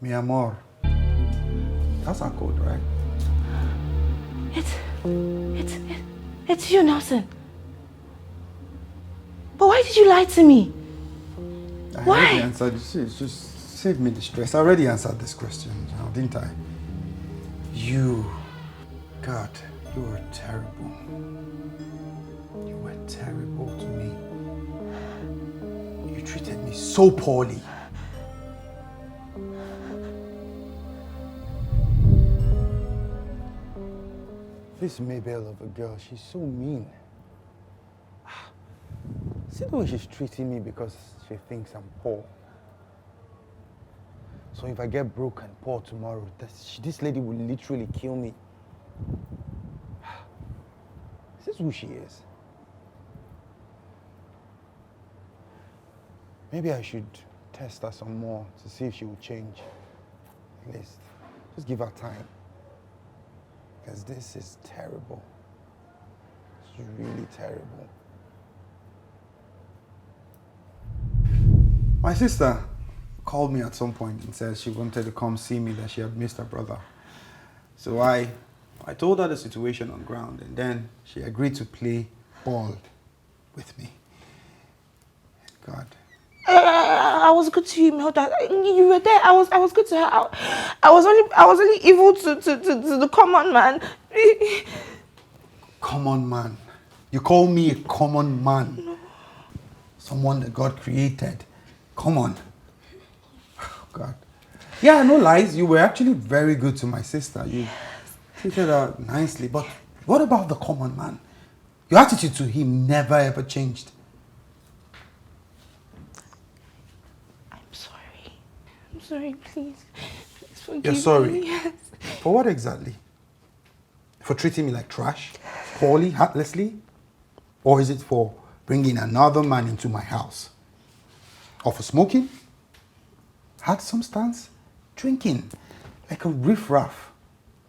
Mi amor. That's our code, right? It's you, Nelson. But why did you lie to me? I Why? already answered. It's just save me the stress. I already answered this question, didn't I? God, you were terrible. You were terrible to me. You treated me so poorly. This Maybell of a girl, she's so mean. See the way she's treating me because she thinks I'm poor. So if I get broke and poor tomorrow, this lady will literally kill me. Is this who she is? Maybe I should test her some more to see if she will change. At least, just give her time. Because this is terrible. It's really terrible. My sister called me at some point and said she wanted to come see me, that she had missed her brother. So I told her the situation on ground, and then she agreed to play ball with me. God. I was good to you, Melda. You were there. I was good to her. I was only evil to the common man. Common man. You call me a common man? No. Someone that God created. Come on. Oh, God. Yeah, no lies. You were actually very good to my sister. You treated her nicely. But what about the common man? Your attitude to him never ever changed. I'm sorry, please. Please forgive You're sorry? me. Yes. For what exactly? For treating me like trash? Poorly? Heartlessly? Or is it for bringing another man into my house? Or for smoking? Hard substance? Drinking? Like a riffraff?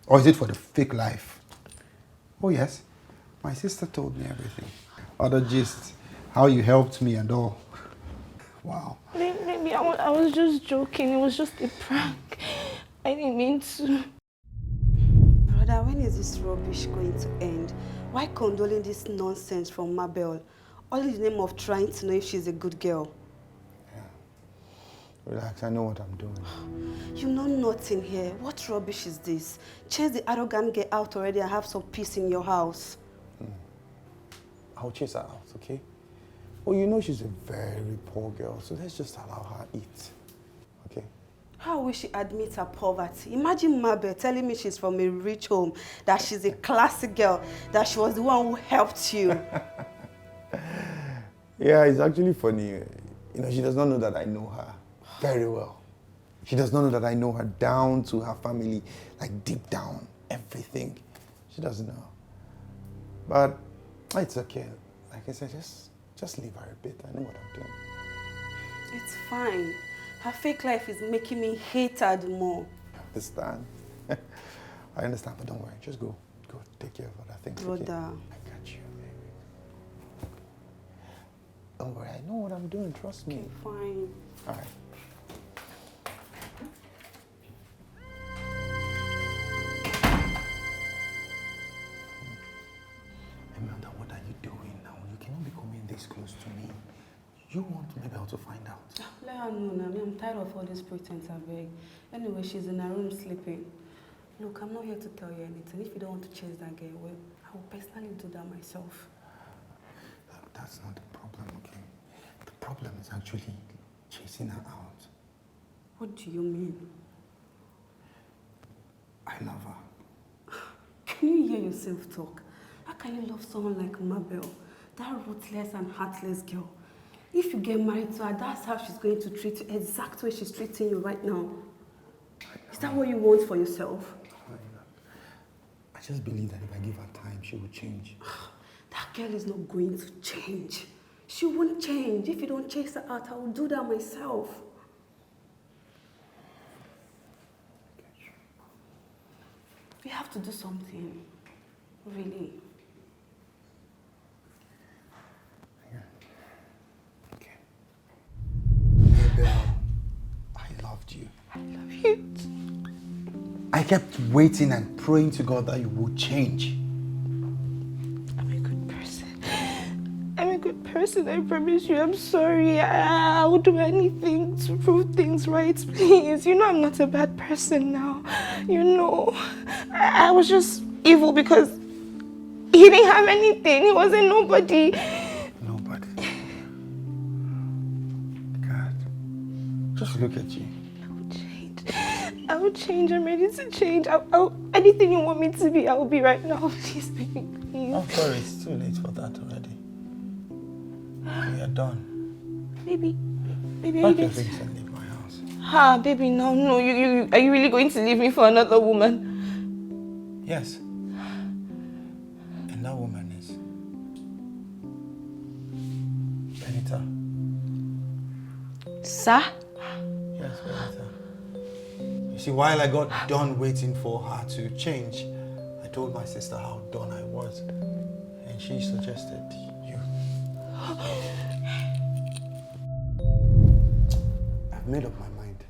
Or is it for the fake life? Oh yes, my sister told me everything. Other gist, how you helped me and all. Wow. Maybe I was just joking. It was just a prank. I didn't mean to. Brother, when is this rubbish going to end? Why condoling this nonsense from Mabel? All in the name of trying to know if she's a good girl. Yeah. Relax, I know what I'm doing. You know nothing here. What rubbish is this? Chase the arrogant girl out already and have some peace in your house. I'll chase her out, okay? Well, you know she's a very poor girl, so let's just allow her eat, okay? How will she admit her poverty? Imagine Mabel telling me she's from a rich home, that she's a classy girl, that she was the one who helped you. Yeah, it's actually funny. You know, she does not know that I know her very well. She does not know that I know her down to her family, like deep down, everything. She doesn't know. But it's okay. Like I said, just leave her a bit. I know what I'm doing. It's fine. Her fake life is making me hate her the more. I understand. I understand, but don't worry. Just go take care of other things. Brother. Okay? I got you, baby. Don't worry. I know what I'm doing. Trust me. Okay, fine. All right. Imelda, what are you doing now? You cannot be coming this close to me. You want to be able to find out. Let her know now. I'm tired of all this pretense, I beg. Anyway, she's in her room sleeping. Look, I'm not here to tell you anything. If you don't want to chase that girl, well, I will personally do that myself. Look, that's not the problem, okay? The problem is actually chasing her out. What do you mean? I love her. Can you hear yourself talk? How can you love someone like Mabel, that ruthless and heartless girl? If you get married to her, that's how she's going to treat you, exact way she's treating you right now. Is that what you want for yourself? I just believe that if I give her time, she will change. That girl is not going to change. She won't change. If you don't chase her out, I will do that myself. We have to do something. Really. I kept waiting and praying to God that you would change. I'm a good person. I'm a good person, I promise you. I'm sorry. I will do anything to prove things right, please. You know I'm not a bad person now. You know. I was just evil because he didn't have anything. He wasn't nobody. Nobody. God. Just look at you. I will change. I'm ready to change. Anything you want me to be, I will be right now. Please, baby, please. I'm sorry, it's too late for that already. We are done. Baby, Pack your things and leave my house. Baby, no. You are you really going to leave me for another woman? Yes. And that woman is Benita. Sir? Yes, Benita. You see, while I got done waiting for her to change, I told my sister how done I was. And she suggested you. I've made up my mind.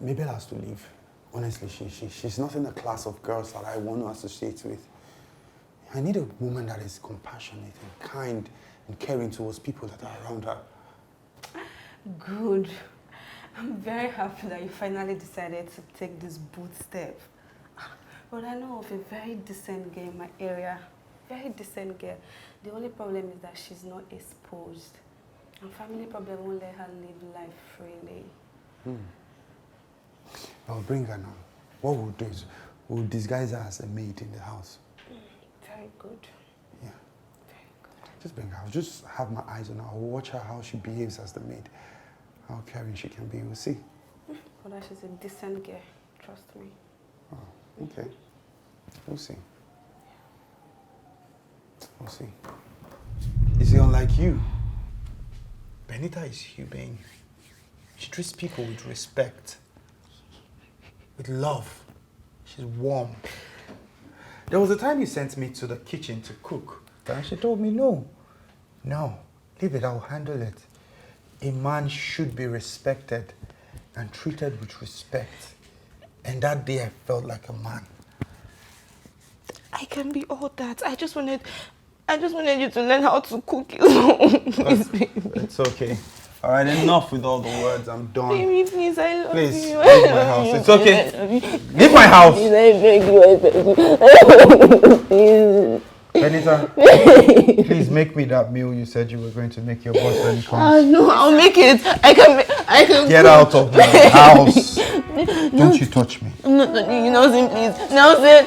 Mabel has to leave. Honestly, she's not in the class of girls that I want to associate with. I need a woman that is compassionate and kind and caring towards people that are around her. Good. I'm very happy that you finally decided to take this bold step. But I know of a very decent girl in my area. Very decent girl. The only problem is that she's not exposed. And family problem won't let her live life freely. I'll bring her now. What we'll do is we'll disguise her as a maid in the house. Very good. Yeah. Very good. Just bring her. I'll just have my eyes on her. I'll watch her how she behaves as the maid. How caring she can be. We'll see. But that she's a decent girl. Trust me. Oh, okay. We'll see. We'll see. You see, unlike you, Benita is humane. She treats people with respect, with love. She's warm. There was a time you sent me to the kitchen to cook, and she told me, no, leave it, I'll handle it. A man should be respected and treated with respect. And that day I felt like a man. I can be all that. I just wanted you to learn how to cook. Please, baby. It's okay. All right, enough with all the words. I'm done. Baby, please, I love you. Please, leave my house. It's okay. Leave my house. Benita, please make me that meal you said you were going to make your boyfriend come. No, I'll make it. I can. Get out of my house. Don't you touch me. No, Nelson, please. Nelson.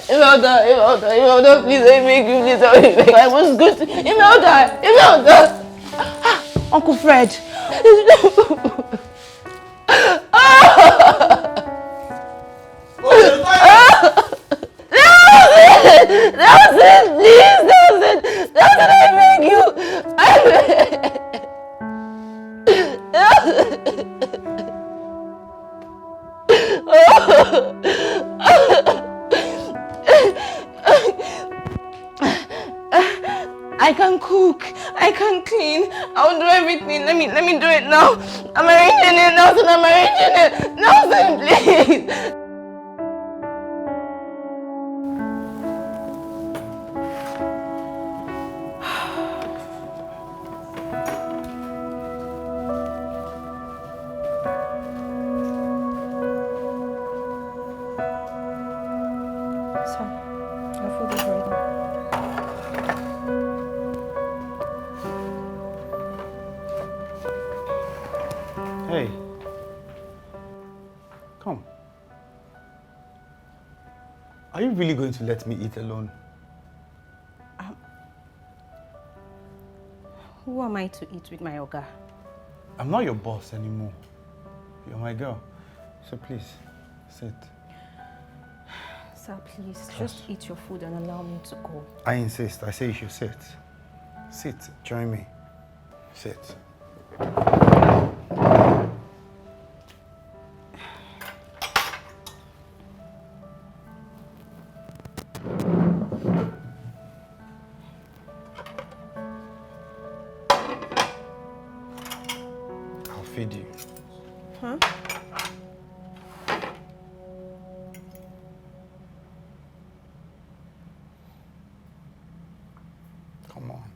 Imelda, please, I beg you, please. I was good. Imelda. Uncle Fred. Nelson, please, Nelson, I beg you. I can cook, I can clean, I'll do everything. Let me do it now. I'm arranging it, Nelson, Nelson, please. Hey. Come. Are you really going to let me eat alone? Who am I to eat with my Oga? I'm not your boss anymore. You're my girl. So please, sit. Sir, please, just eat your food and allow me to go. I insist. I say you should sit. Sit. Join me. Sit. I'll feed you. Huh? Come on.